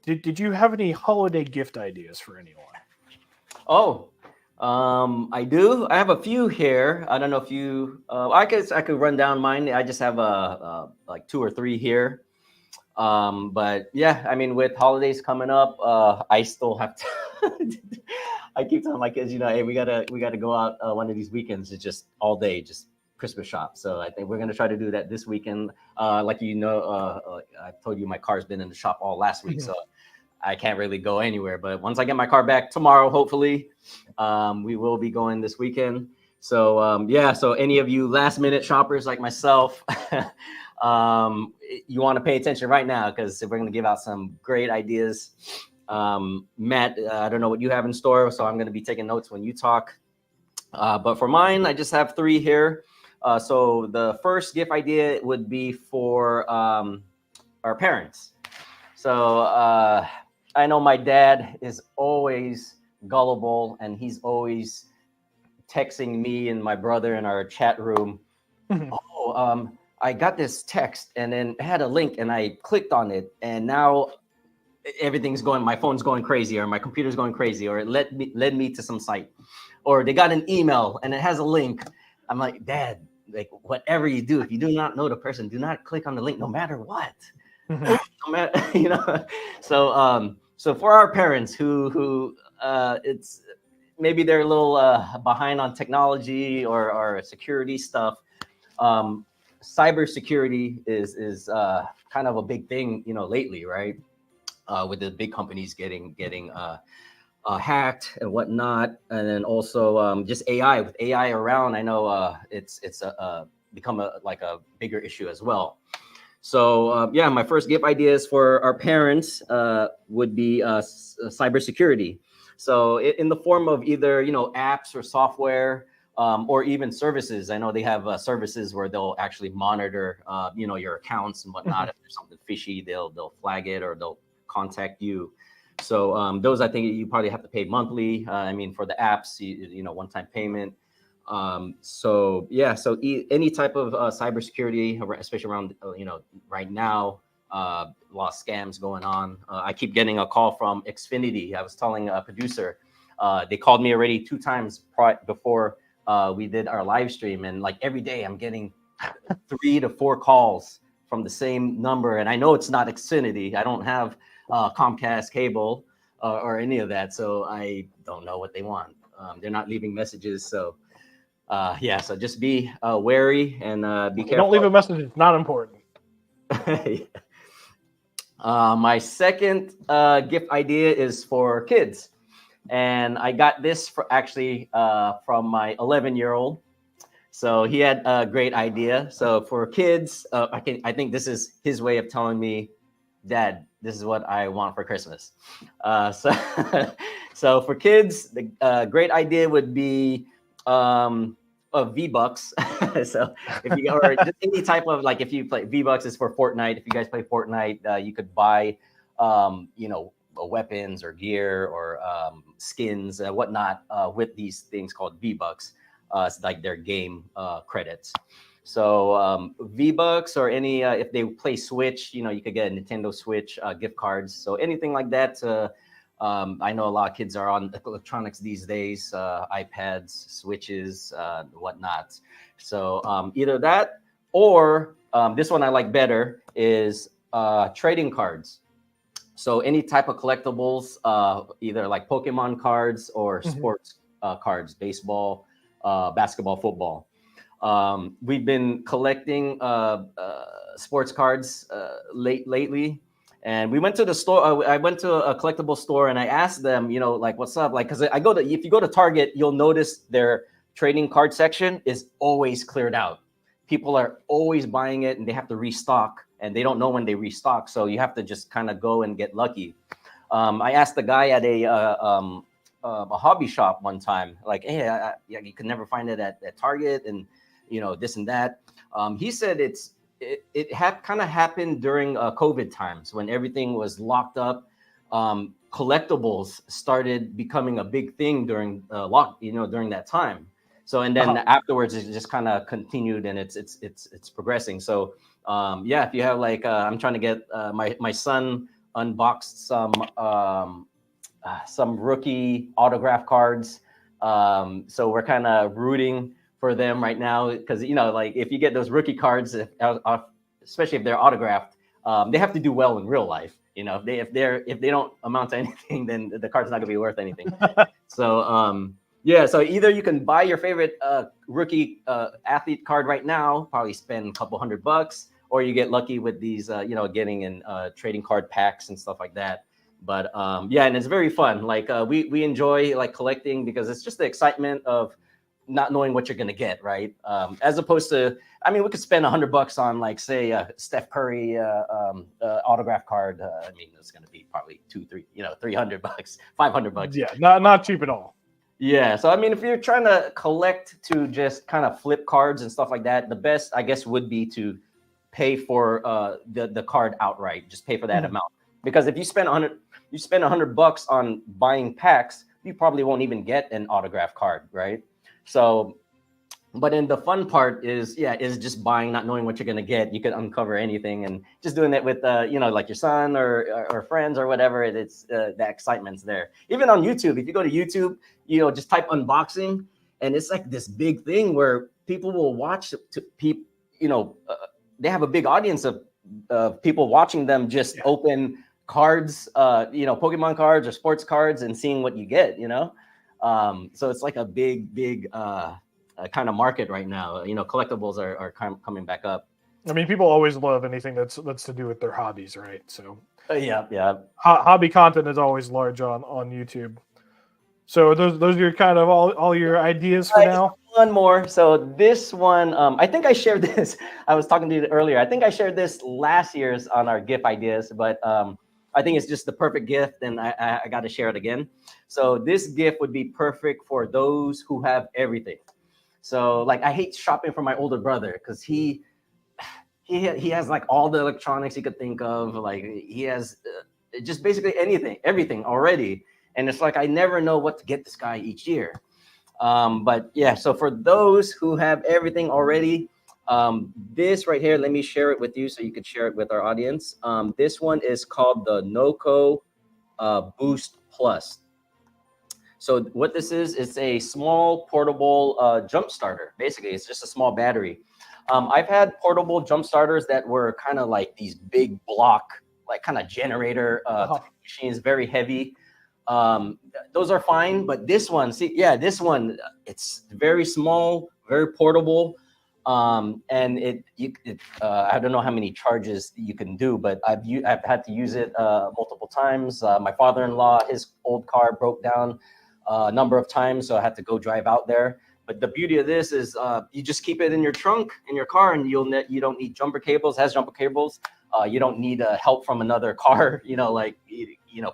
Speaker 1: Did you have any holiday gift ideas for anyone?
Speaker 2: Oh, I do. I have a few here. I don't know if you. I guess I could run down mine. I just have like 2 or 3 here. But yeah, I mean, with holidays coming up, I still have to. I keep telling my kids, hey, we gotta go out one of these weekends. It's just all day, just Christmas shop. So I think we're gonna try to do that this weekend. Like I told you, my car's been in the shop all last week, so I can't really go anywhere. But once I get my car back tomorrow, hopefully, we will be going this weekend. So so any of you last minute shoppers like myself, you want to pay attention right now, because we're going to give out some great ideas. Matt, I don't know what you have in store, so I'm going to be taking notes when you talk. But for mine, I just have 3 here. So the first gift idea would be for our parents. So I know my dad is always gullible, and he's always texting me and my brother in our chat room. I got this text, and then it had a link, and I clicked on it, and now everything's going. My phone's going crazy, or my computer's going crazy, or it led me to some site, or they got an email and it has a link. I'm like, Dad, like whatever you do, if you do not know the person, do not click on the link, no matter what. No matter, So for our parents who it's maybe they're a little behind on technology or security stuff. Cybersecurity is kind of a big thing, lately, right? With the big companies getting hacked and whatnot, and then also just AI. With AI around, I know it's become a bigger issue as well. So my first gift ideas for our parents would be cybersecurity. So in the form of either apps or software, or even services. I know they have services where they'll actually monitor your accounts and whatnot. If there's something fishy, they'll flag it, or they'll contact you. So those, I think you probably have to pay monthly. I mean, for the apps, one-time payment. So any type of cybersecurity, especially around right now, a lot of scams going on. I keep getting a call from Xfinity. I was telling a producer, they called me already 2 times before we did our live stream, and like every day I'm getting 3 to 4 calls from the same number, and I know it's not Xfinity. I don't have Comcast cable or any of that, so I don't know what they want. They're not leaving messages, so so just be wary and be careful.
Speaker 1: Don't leave a message. It's not important.
Speaker 2: My second gift idea is for kids. And I got this from my 11-year-old. So he had a great idea. So for kids, I think this is his way of telling me, Dad, this is what I want for Christmas. So for kids, the great idea would be V-Bucks. So if you or just any type of like if you play V-Bucks is for Fortnite. If you guys play Fortnite, you could buy weapons or gear or skins whatnot with these things called V-Bucks. It's like their game credits. So V-Bucks or any if they play Switch, you could get a Nintendo Switch gift cards. So anything like that. I know a lot of kids are on electronics these days, iPads, Switches, whatnot. So either that or this one I like better is trading cards. So any type of collectibles, either like Pokemon cards or sports cards, baseball, basketball, football. We've been collecting sports cards lately. And we went to the store. I went to a collectible store and I asked them, like, what's up? Like, because if you go to Target, you'll notice their trading card section is always cleared out. People are always buying it and they have to restock and they don't know when they restock. So you have to just kind of go and get lucky. I asked the guy at a hobby shop one time, like, hey, you can never find it at Target and, this and that. He said it kind of happened during COVID times when everything was locked up. Collectibles started becoming a big thing during during that time. So and then afterwards it just kind of continued and it's progressing. So if you have like I'm trying to get my son unboxed some rookie autograph cards. So we're kind of rooting for them right now because like if you get those rookie cards, especially if they're autographed, they have to do well in real life. If they don't amount to anything, then the card's not gonna be worth anything. So so either you can buy your favorite rookie athlete card right now, probably spend a couple $100, or you get lucky with these getting in trading card packs and stuff like that. But and it's very fun. Like we enjoy like collecting because it's just the excitement of not knowing what you're going to get, right? As opposed to, we could spend $100 on like, say, Steph Curry autograph card. It's going to be probably $300, $500.
Speaker 1: Yeah, not cheap at all.
Speaker 2: Yeah, so if you're trying to collect to just kind of flip cards and stuff like that, the best, I guess, would be to pay for the card outright. Just pay for that amount, because if you spend $100 on buying packs, you probably won't even get an autograph card, right? So, but then the fun part is just buying, not knowing what you're gonna get. You can uncover anything, and just doing it with like your son or friends or whatever. It's the excitement's there. Even on YouTube, if you go to YouTube, just type unboxing, and it's like this big thing where people will watch. They have a big audience of people watching them just open cards, Pokemon cards or sports cards, and seeing what you get. So it's like a big kind of market right now. Collectibles are kind of coming back up.
Speaker 1: People always love anything that's to do with their hobbies, right? So
Speaker 2: yeah.
Speaker 1: Hobby content is always large on YouTube. So those are your kind of all your ideas for now.
Speaker 2: One more. So this one, I think I shared this. I was talking to you earlier. I think I shared this last year's on our gift ideas, but I think it's just the perfect gift, and I got to share it again. So this gift would be perfect for those who have everything. So like I hate shopping for my older brother because he has like all the electronics he could think of. Like he has just basically everything already, and it's like I never know what to get this guy each year. So for those who have everything already, this right here, let me share it with you so you could share it with our audience. This one is called the Noco Boost Plus. So what this is, it's a small portable jump starter. Basically, it's just a small battery. I've had portable jump starters that were kind of like these big block, like kind of generator machines, very heavy. Those are fine, but this one, it's very small, very portable. And I don't know how many charges you can do, but I've had to use it multiple times. My father-in-law, his old car broke down a number of times, so I had to go drive out there. But the beauty of this is you just keep it in your trunk in your car, and you don't need jumper cables. It has jumper cables. You don't need help from another car.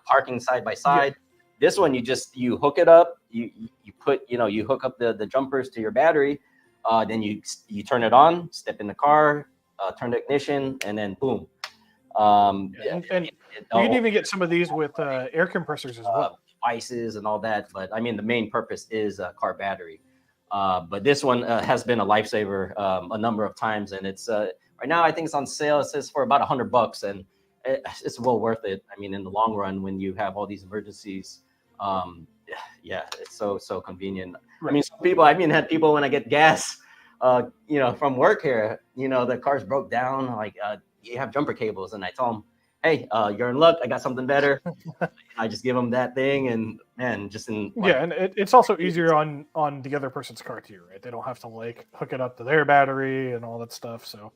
Speaker 2: Parking side by side. Yeah. This one, you hook it up. You hook up the jumpers to your battery. Then you turn it on, step in the car, turn the ignition, and then boom.
Speaker 1: And you can even get some of these with air compressors as well.
Speaker 2: Devices and all that. But I mean, the main purpose is a car battery. But this one has been a lifesaver a number of times, and it's right now I think it's on sale. It says for about $100, and it's well worth it. I mean, in the long run, when you have all these emergencies, yeah, it's so convenient. Right. I mean, some people. I mean, had people when I get gas, from work here, the cars broke down. Like, you have jumper cables, and I tell them, hey, you're in luck. I got something better. I just give them that thing, and man, just in
Speaker 1: and it's also easier on the other person's car too, right? They don't have to hook it up to their battery and all that stuff. So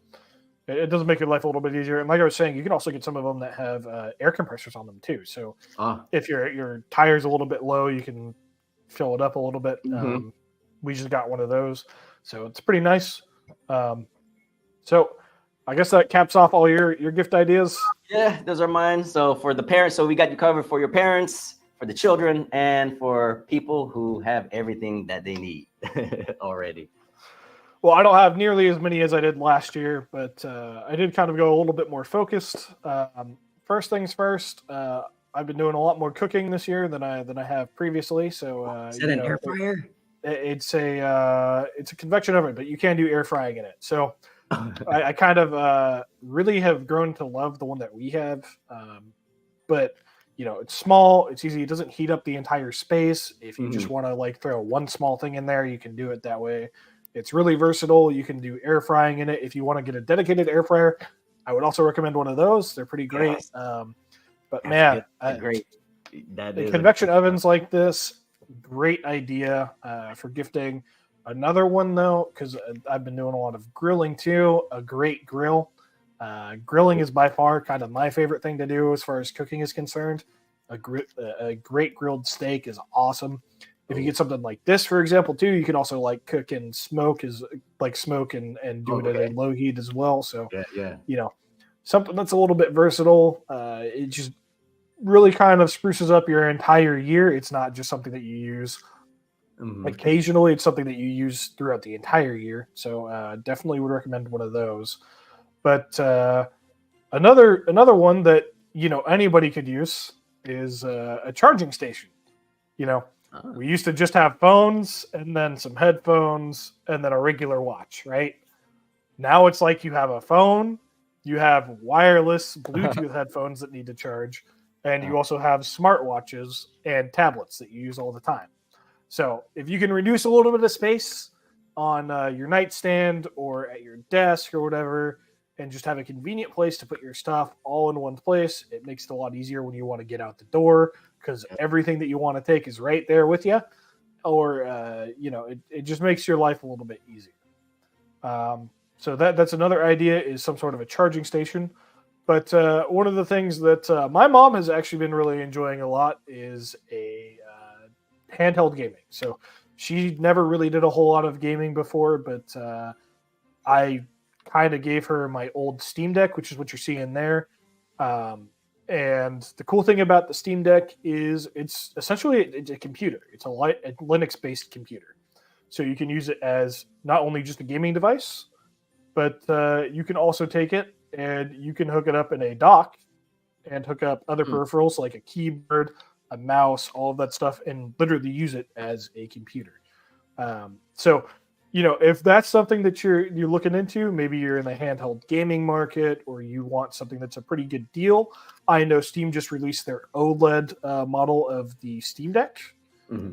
Speaker 1: it does make your life a little bit easier. And like I was saying, you can also get some of them that have air compressors on them too. So if your tire's a little bit low, you can fill it up a little bit.
Speaker 2: Mm-hmm.
Speaker 1: We just got one of those, so it's pretty nice. So I guess that caps off all your gift ideas.
Speaker 2: Yeah, those are mine. So for the parents, so we got you covered for your parents, for the children, and for people who have everything that they need already.
Speaker 1: Well, I don't have nearly as many as I did last year, but I did kind of go a little bit more focused. First things first, I've been doing a lot more cooking this year than I have previously. So
Speaker 2: is that an air fryer?
Speaker 1: It's a convection oven, but you can do air frying in it. So I kind of really have grown to love the one that we have. But it's small, it's easy, it doesn't heat up the entire space. If you just want to throw one small thing in there, you can do it that way. It's really versatile. You can do air frying in it. If you want to get a dedicated air fryer, I would also recommend one of those. They're pretty great.
Speaker 2: Yes.
Speaker 1: But man,
Speaker 2: great.
Speaker 1: Convection ovens like this, great idea for gifting. Another one though, because I've been doing a lot of grilling too, a great grill. Grilling is by far kind of my favorite thing to do as far as cooking is concerned. A great grilled steak is awesome. If you get something like this, for example, too, you can also cook and smoke and do it at a low heat as well. So something that's a little bit versatile. It just really kind of spruces up your entire year. It's not just something that you use occasionally. It's something that you use throughout the entire year. So definitely would recommend one of those. But another one that anybody could use is a charging station. We used to just have phones and then some headphones and then a regular watch, right? Now it's like you have a phone, you have wireless Bluetooth headphones that need to charge, and you also have smartwatches and tablets that you use all the time. So if you can reduce a little bit of space on your nightstand or at your desk or whatever, and just have a convenient place to put your stuff all in one place, it makes it a lot easier when you want to get out the door, because everything that you want to take is right there with you, or it just makes your life a little bit easier. So that's another idea, is some sort of a charging station. But one of the things that my mom has actually been really enjoying a lot is a handheld gaming. So she never really did a whole lot of gaming before, but I kind of gave her my old Steam Deck, which is what you're seeing there. And the cool thing about the Steam Deck is it's essentially a computer. It's a Linux-based computer. So you can use it as not only just a gaming device, but you can also take it and you can hook it up in a dock and hook up other peripherals like a keyboard, a mouse, all of that stuff, and literally use it as a computer. So if that's something that you're looking into, maybe you're in the handheld gaming market or you want something that's a pretty good deal. I know Steam just released their OLED model of the Steam Deck.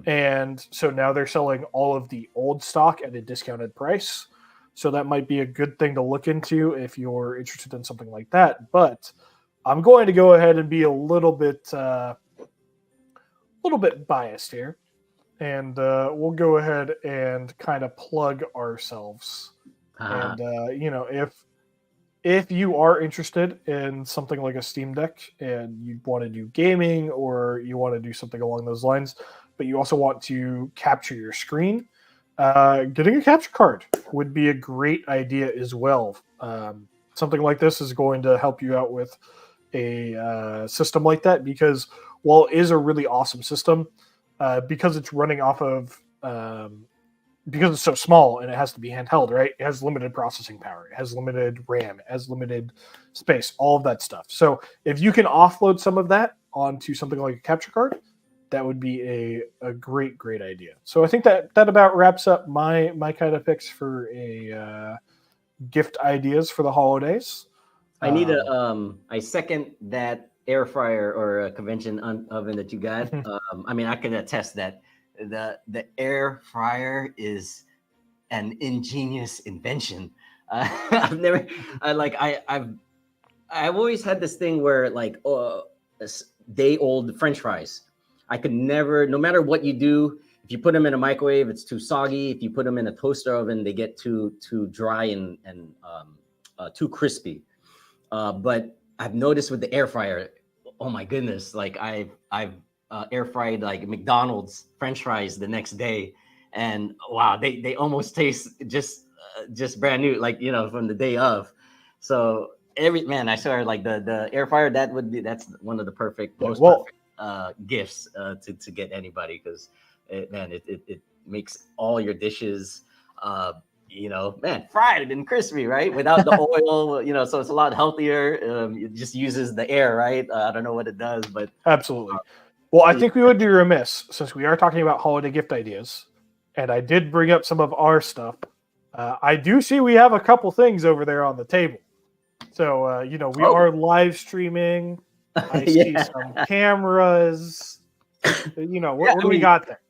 Speaker 1: And so now they're selling all of the old stock at a discounted price. So that might be a good thing to look into if you're interested in something like that. But I'm going to go ahead and be a little bit biased here. And we'll go ahead and kind of plug ourselves. And if you are interested in something like a Steam Deck and you want to do gaming or you want to do something along those lines, but you also want to capture your screen, getting a capture card would be a great idea as well. Something like this is going to help you out with a system like that, because while it is a really awesome system, because it's running off of because it's so small and it has to be handheld, right? It has limited processing power, it has limited RAM, it has limited space, all of that stuff. So if you can offload some of that onto something like a capture card, that would be a great idea. So I think that about wraps up my kind of picks for a gift ideas for the holidays.
Speaker 2: I second that air fryer or a convention oven that you got. I mean, I can attest that the air fryer is an ingenious invention. I've never, I've always had this thing where like day old French fries. I could never, no matter what you do, if you put them in a microwave, it's too soggy. If you put them in a toaster oven, they get too dry and too crispy. But I've noticed with the air fryer, oh my goodness, like I've air fried like McDonald's French fries the next day, and wow, they almost taste just brand new, like from the day of. So I swear, like the air fryer, that's one of the perfect perfect gifts to get anybody, because it makes all your dishes fried and crispy, right? Without the oil, so it's a lot healthier. It just uses the air, right? I don't know what it does, but
Speaker 1: absolutely. Well, I think we would be remiss, since we are talking about holiday gift ideas, and I did bring up some of our stuff. I do see we have a couple things over there on the table. So, we are live streaming. I see some cameras. What do we got there?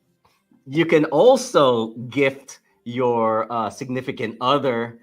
Speaker 2: You can also gift your significant other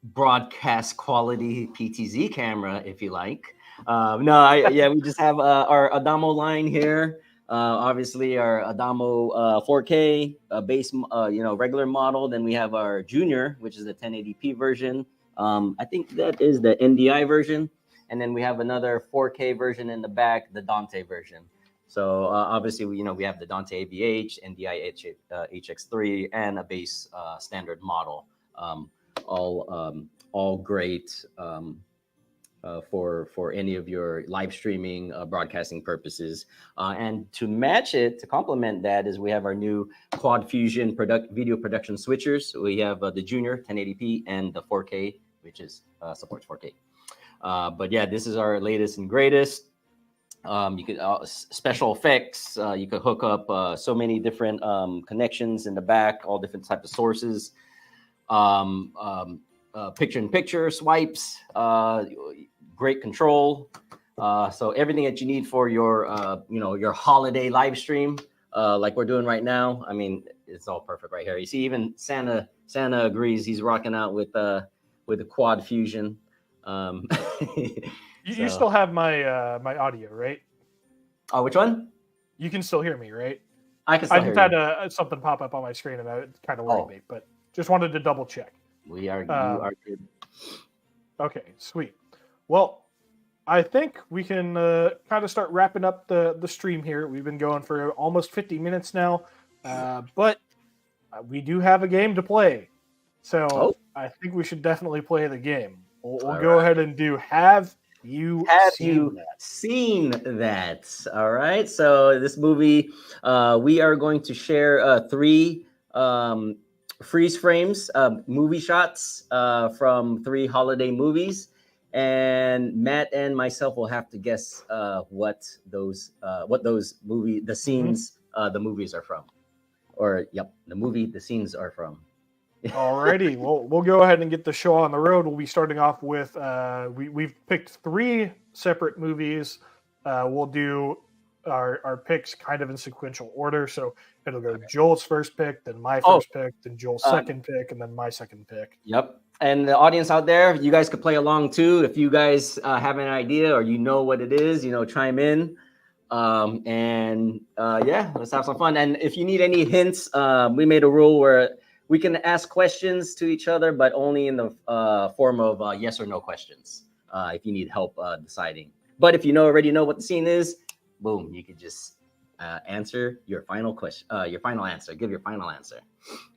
Speaker 2: broadcast quality PTZ camera if you like. We just have our Adamo line here. Obviously, our Adamo 4K base, regular model. Then we have our Junior, which is the 1080p version. I think that is the NDI version. And then we have another 4K version in the back, the Dante version. So obviously, we have the Dante AVH, NDI HX3, and a base standard model. All great for any of your live streaming broadcasting purposes. And to match it, to complement that, is we have our new Quad Fusion video production switchers. So we have the Junior 1080p and the 4K, which supports 4K. But yeah, this is our latest and greatest. You could special effects. You could hook up so many different connections in the back, all different types of sources. Picture-in-picture swipes. Great control. So everything that you need for your your holiday live stream, like we're doing right now. I mean, it's all perfect right here. You see, even Santa agrees. He's rocking out with the Quad Fusion.
Speaker 1: You still have my my audio, right?
Speaker 2: Oh, which one?
Speaker 1: You can still hear me, right?
Speaker 2: I can still hear you.
Speaker 1: I just had something pop up on my screen, and it kind of worried me, but just wanted to double check.
Speaker 2: You are good.
Speaker 1: Okay, sweet. Well, I think we can kind of start wrapping up the stream here. We've been going for almost 50 minutes now, but we do have a game to play. So I think we should definitely play the game. We'll go ahead and do Have you
Speaker 2: seen that? All right. So this movie, we are going to share 3 freeze frames, movie shots from 3 holiday movies, and Matt and myself will have to guess what those the scenes the movies are from, or the scenes are from.
Speaker 1: Alrighty, we'll go ahead and get the show on the road. We'll be starting off with we've picked 3 separate movies. We'll do our picks kind of in sequential order. So it'll go Joel's first pick, then my first pick, then Joel's second pick, and then my second pick.
Speaker 2: Yep. And the audience out there, you guys could play along too. If you guys have an idea or what it is, chime in. Let's have some fun. And if you need any hints, we made a rule where we can ask questions to each other, but only in the form of yes or no questions. If you need help deciding, but if you already know what the scene is, boom, you could just answer your final question, your final answer. Give your final answer.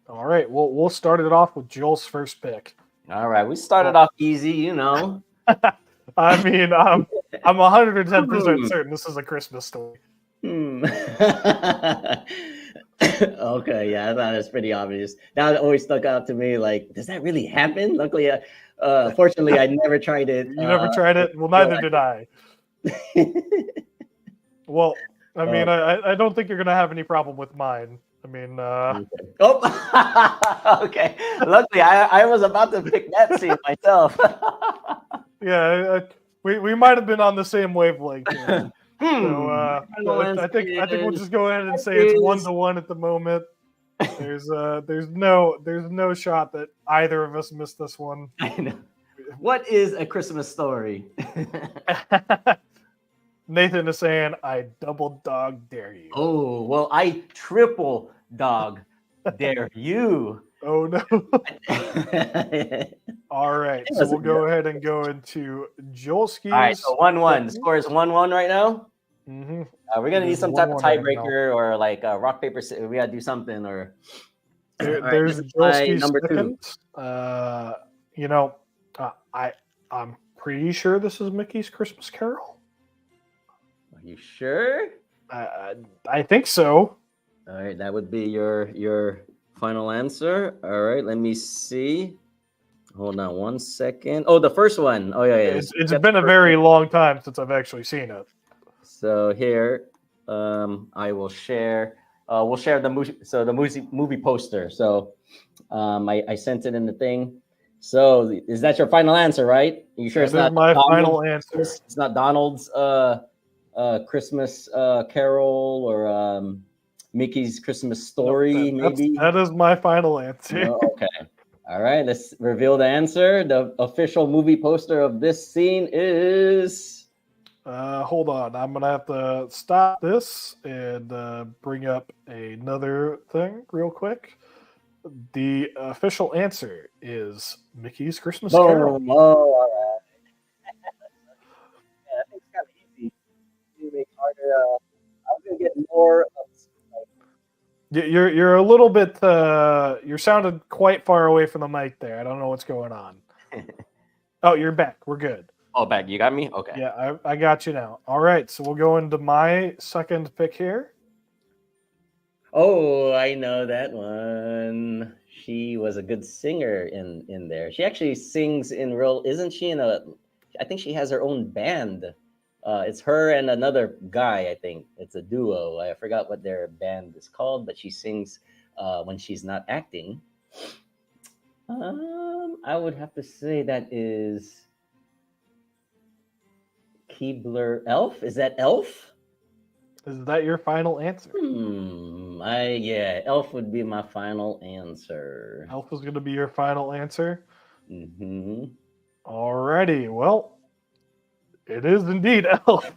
Speaker 2: All
Speaker 1: right. Well, we'll start it off with Joel's first pick.
Speaker 2: All right, we started off easy,
Speaker 1: I mean, I'm 110% certain this is a Christmas story.
Speaker 2: Okay, yeah, I thought it was pretty obvious. That always stuck out to me. Like, does that really happen? Luckily, fortunately, I never tried it.
Speaker 1: You never tried it? Well,
Speaker 2: Real
Speaker 1: neither did I.
Speaker 2: life.
Speaker 1: Well, I mean,
Speaker 2: Oh,
Speaker 1: I don't think you're gonna have any problem with mine. I mean,
Speaker 2: okay. Oh, okay. Luckily, I was about to pick that scene myself.
Speaker 1: yeah, we might have been on the same wavelength here. So
Speaker 2: My final answer
Speaker 1: I think we'll
Speaker 2: is
Speaker 1: just go ahead and say it's
Speaker 2: is
Speaker 1: 1-1 at the moment. There's no shot that either of us missed this one.
Speaker 2: I know. What is A Christmas Story?
Speaker 1: Nathan is saying, "I double dog dare you."
Speaker 2: Oh, well, I triple dog dare you.
Speaker 1: Oh no! All right, so we'll go ahead and go into Joelski's.
Speaker 2: All right, so 1-1. The score is 1-1 right now.
Speaker 1: Mm-hmm.
Speaker 2: We're gonna need some type of tiebreaker or like rock paper scissors. We gotta do something or.
Speaker 1: There's Joelski's number 2. You know, I'm pretty sure this is Mickey's Christmas Carol.
Speaker 2: Are you sure?
Speaker 1: I think so.
Speaker 2: All right, that would be your final answer. All right, let me see. Hold on 1 second. Oh, the first one. Oh yeah.
Speaker 1: It's been a very long time since I've actually seen it.
Speaker 2: So here, I will share. We'll share the movie poster. So, I sent it in the thing. So, is that your final answer, right? You sure it's not
Speaker 1: my
Speaker 2: Donald's,
Speaker 1: final answer?
Speaker 2: It's not Donald's Christmas Carol or Mickey's Christmas Story, maybe?
Speaker 1: That is my final answer.
Speaker 2: No? Okay. All right. Let's reveal the answer. The official movie poster of this scene is.
Speaker 1: Hold on. I'm going to have to stop this and bring up another thing real quick. The official answer is Mickey's Christmas Carol.
Speaker 2: Oh, all right. Yeah, I think it's kind of easy. You make harder. I'm gonna get more of.
Speaker 1: You're a little bit. You're sounded quite far away from the mic there. I don't know what's going on. Oh, you're back. We're good.
Speaker 2: Oh, back. You got me? Okay.
Speaker 1: Yeah, I got you now. All right, so we'll go into my second pick here.
Speaker 2: Oh, I know that one. She was a good singer in there. She actually sings in real. Isn't she in a? I think she has her own band. It's her and another guy. I think it's a duo. I forgot what their band is called, but she sings when she's not acting. I would have to say that is Keebler Elf. Is that Elf?
Speaker 1: Is that your final answer?
Speaker 2: Yeah, Elf would be my final answer.
Speaker 1: Elf is going to be your final answer?
Speaker 2: Mm-hmm.
Speaker 1: Alrighty, well, it is indeed Elf.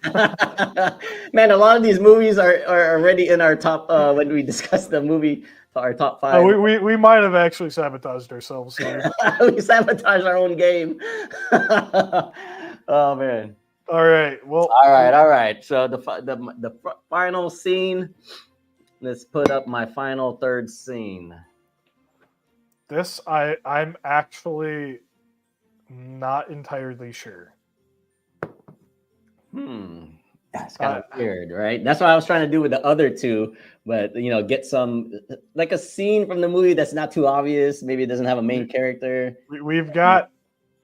Speaker 2: Man, a lot of these movies are already in our top when we discuss the movie, our top 5.
Speaker 1: We might have actually sabotaged ourselves here.
Speaker 2: We sabotage our own game. Oh man.
Speaker 1: All right. Well.
Speaker 2: All right. So the final scene. Let's put up my final third scene.
Speaker 1: This I'm actually not entirely sure.
Speaker 2: That's kind of weird, right? That's what I was trying to do with the other two, but get some like a scene from the movie that's not too obvious. Maybe it doesn't have a main character.
Speaker 1: We've got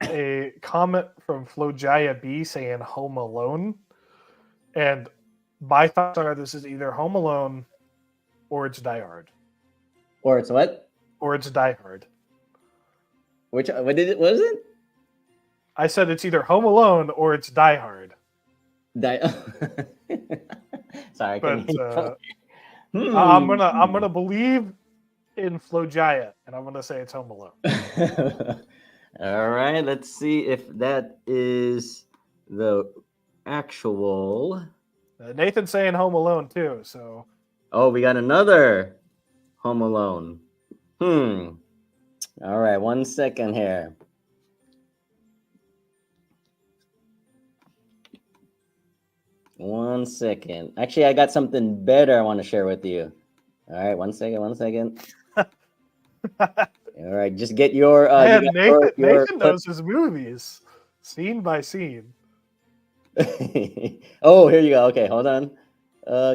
Speaker 1: a comment from Flojaya B saying Home Alone, and my thoughts are this is either Home Alone or it's Die Hard.
Speaker 2: Or it's what?
Speaker 1: Or it's Die Hard.
Speaker 2: What was it?
Speaker 1: I said it's either Home Alone or it's Die Hard.
Speaker 2: Sorry,
Speaker 1: but I'm gonna believe in Flojaya, and I'm gonna say it's Home Alone.
Speaker 2: All right, let's see if that is the actual.
Speaker 1: Nathan's saying Home Alone too, so.
Speaker 2: Oh, we got another Home Alone. All right, 1 second here. One second. Actually, I got something better I want to share with you. All right, 1 second. All right, just get your.
Speaker 1: Nathan knows his movies, scene by scene.
Speaker 2: Oh, here you go. Okay, hold on.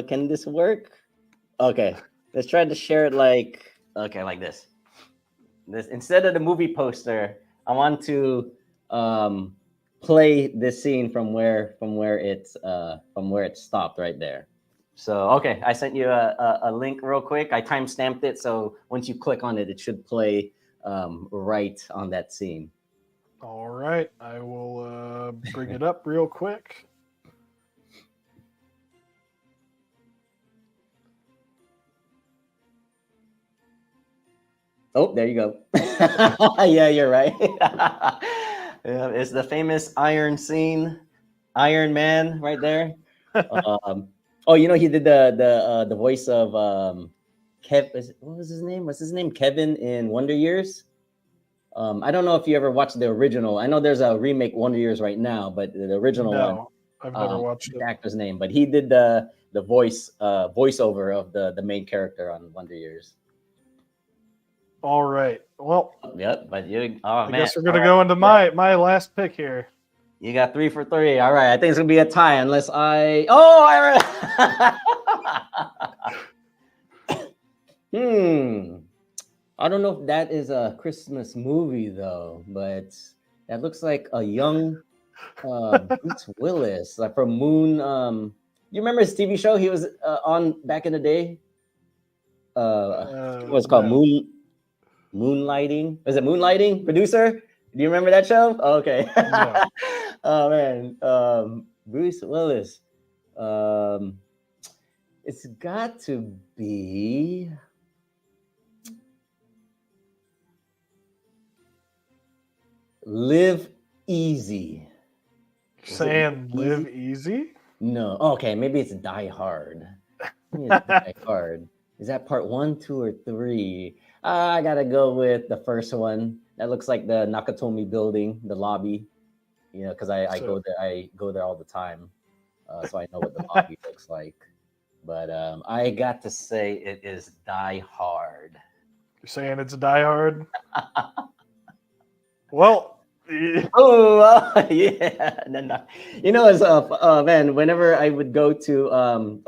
Speaker 2: Can this work? Okay. Let's try to share it like this. This instead of the movie poster, I want to play this scene from where it stopped right there. So okay, I sent you a link real quick. I time stamped it, so once you click on it, it should play right on that scene.
Speaker 1: All right, I will bring it up real quick.
Speaker 2: Oh, there you go. Yeah, you're right. Yeah, it's the famous Iron scene, Iron Man, right there. Um, oh, you know he did the voice of what was his name? What's his name? Kevin in Wonder Years. I don't know if you ever watched the original. I know there's a remake Wonder Years right now, but the original one,
Speaker 1: No, I've never watched
Speaker 2: the
Speaker 1: it.
Speaker 2: actor's name, but he did the voiceover of the main character on Wonder Years.
Speaker 1: All right. Well,
Speaker 2: Yep, but
Speaker 1: I
Speaker 2: man,
Speaker 1: guess we're gonna
Speaker 2: all
Speaker 1: go
Speaker 2: right.
Speaker 1: into my last pick here.
Speaker 2: You got 3 for 3. All right, I think it's gonna be a tie unless I. Oh, I. I don't know if that is a Christmas movie though, but that looks like a young Bruce Willis, like from Moon. You remember his TV show he was on back in the day? What's called
Speaker 1: No.
Speaker 2: Moonlighting? Was it Moonlighting? Producer? Do you remember that show? Oh, okay.
Speaker 1: No.
Speaker 2: Oh man, Bruce Willis. It's got to be. Live Easy.
Speaker 1: Saying Live Easy?
Speaker 2: No. Oh, okay, maybe it's Die Hard. Maybe it's Die Hard. Is that part 1, 2, or 3? I gotta go with the first one. That looks like the Nakatomi building, the lobby. You know, because I go there. I go there all the time, so I know what the lobby looks like. But I got to say it is Die Hard.
Speaker 1: You're saying it's Die Hard? Well,
Speaker 2: Oh yeah, no. You know, as man, whenever I would go to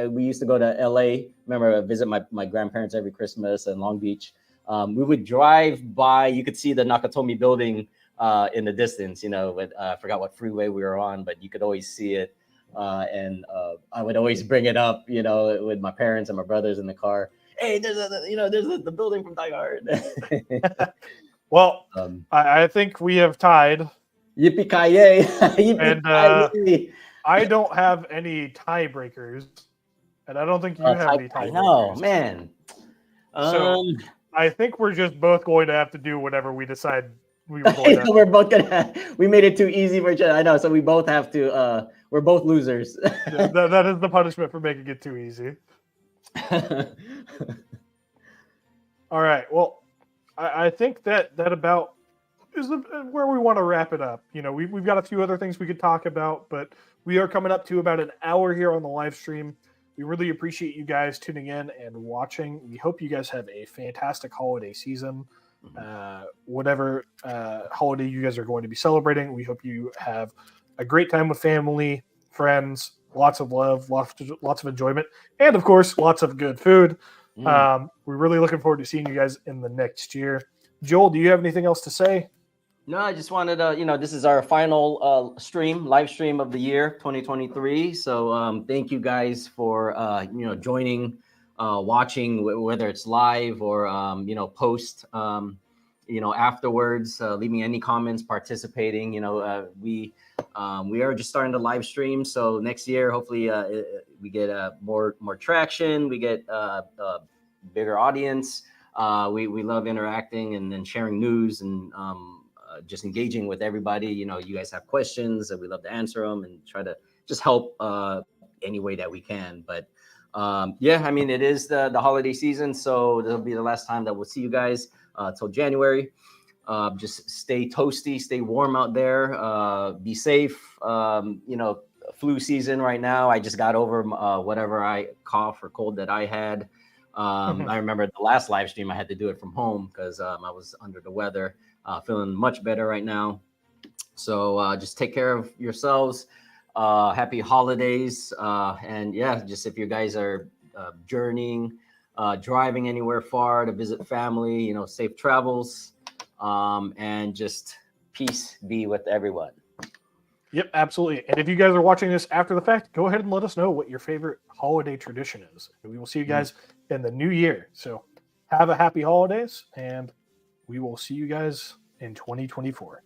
Speaker 2: we used to go to LA. Remember, visit my grandparents every Christmas in Long Beach. We would drive by. You could see the Nakatomi building in the distance. You know, with I forgot what freeway we were on, but you could always see it. And I would always bring it up. You know, with my parents and my brothers in the car. Hey, there's the building from Die Hard.
Speaker 1: well, I think we have tied.
Speaker 2: Yippee ki yay!
Speaker 1: And I don't have any tiebreakers, and I don't think you have any tiebreakers.
Speaker 2: No, man.
Speaker 1: So I think we're just both going to have to do whatever we decide we were going to.
Speaker 2: We're both gonna. We made it too easy for each other. I know, so we both have to. We're both losers.
Speaker 1: that is the punishment for making it too easy. All right. Well, I think that about is where we want to wrap it up. You know, we've got a few other things we could talk about, but we are coming up to about an hour here on the live stream. We really appreciate you guys tuning in and watching. We hope you guys have a fantastic holiday season. Whatever holiday you guys are going to be celebrating, we hope you have a great time with family, friends, lots of love, lots of enjoyment, and of course, lots of good food. We're really looking forward to seeing you guys in the next year. Joel, do you have anything else to say?
Speaker 2: No, I just wanted to, this is our final live stream of the year 2023. So thank you guys for, joining, watching, whether it's live or, post, afterwards, leaving any comments, participating. We are just starting to live stream. So next year, hopefully we get more traction. We get a bigger audience. We love interacting and then sharing news and just engaging with everybody. You guys have questions and we love to answer them and try to just help any way that we can. But it is the holiday season. So this will be the last time that we'll see you guys till January. Just stay toasty, stay warm out there. Be safe. Flu season right now. I just got over whatever cough or cold that I had. I remember the last live stream I had to do it from home because I was under the weather. Feeling much better right now. So just take care of yourselves. Happy holidays. And just if you guys are journeying driving anywhere far to visit family. Safe travels, and just peace be with everyone.
Speaker 1: Yep, absolutely. And if you guys are watching this after the fact, go ahead and let us know what your favorite holiday tradition is. We will see you guys in the new year. So have a happy holidays, and we will see you guys in 2024.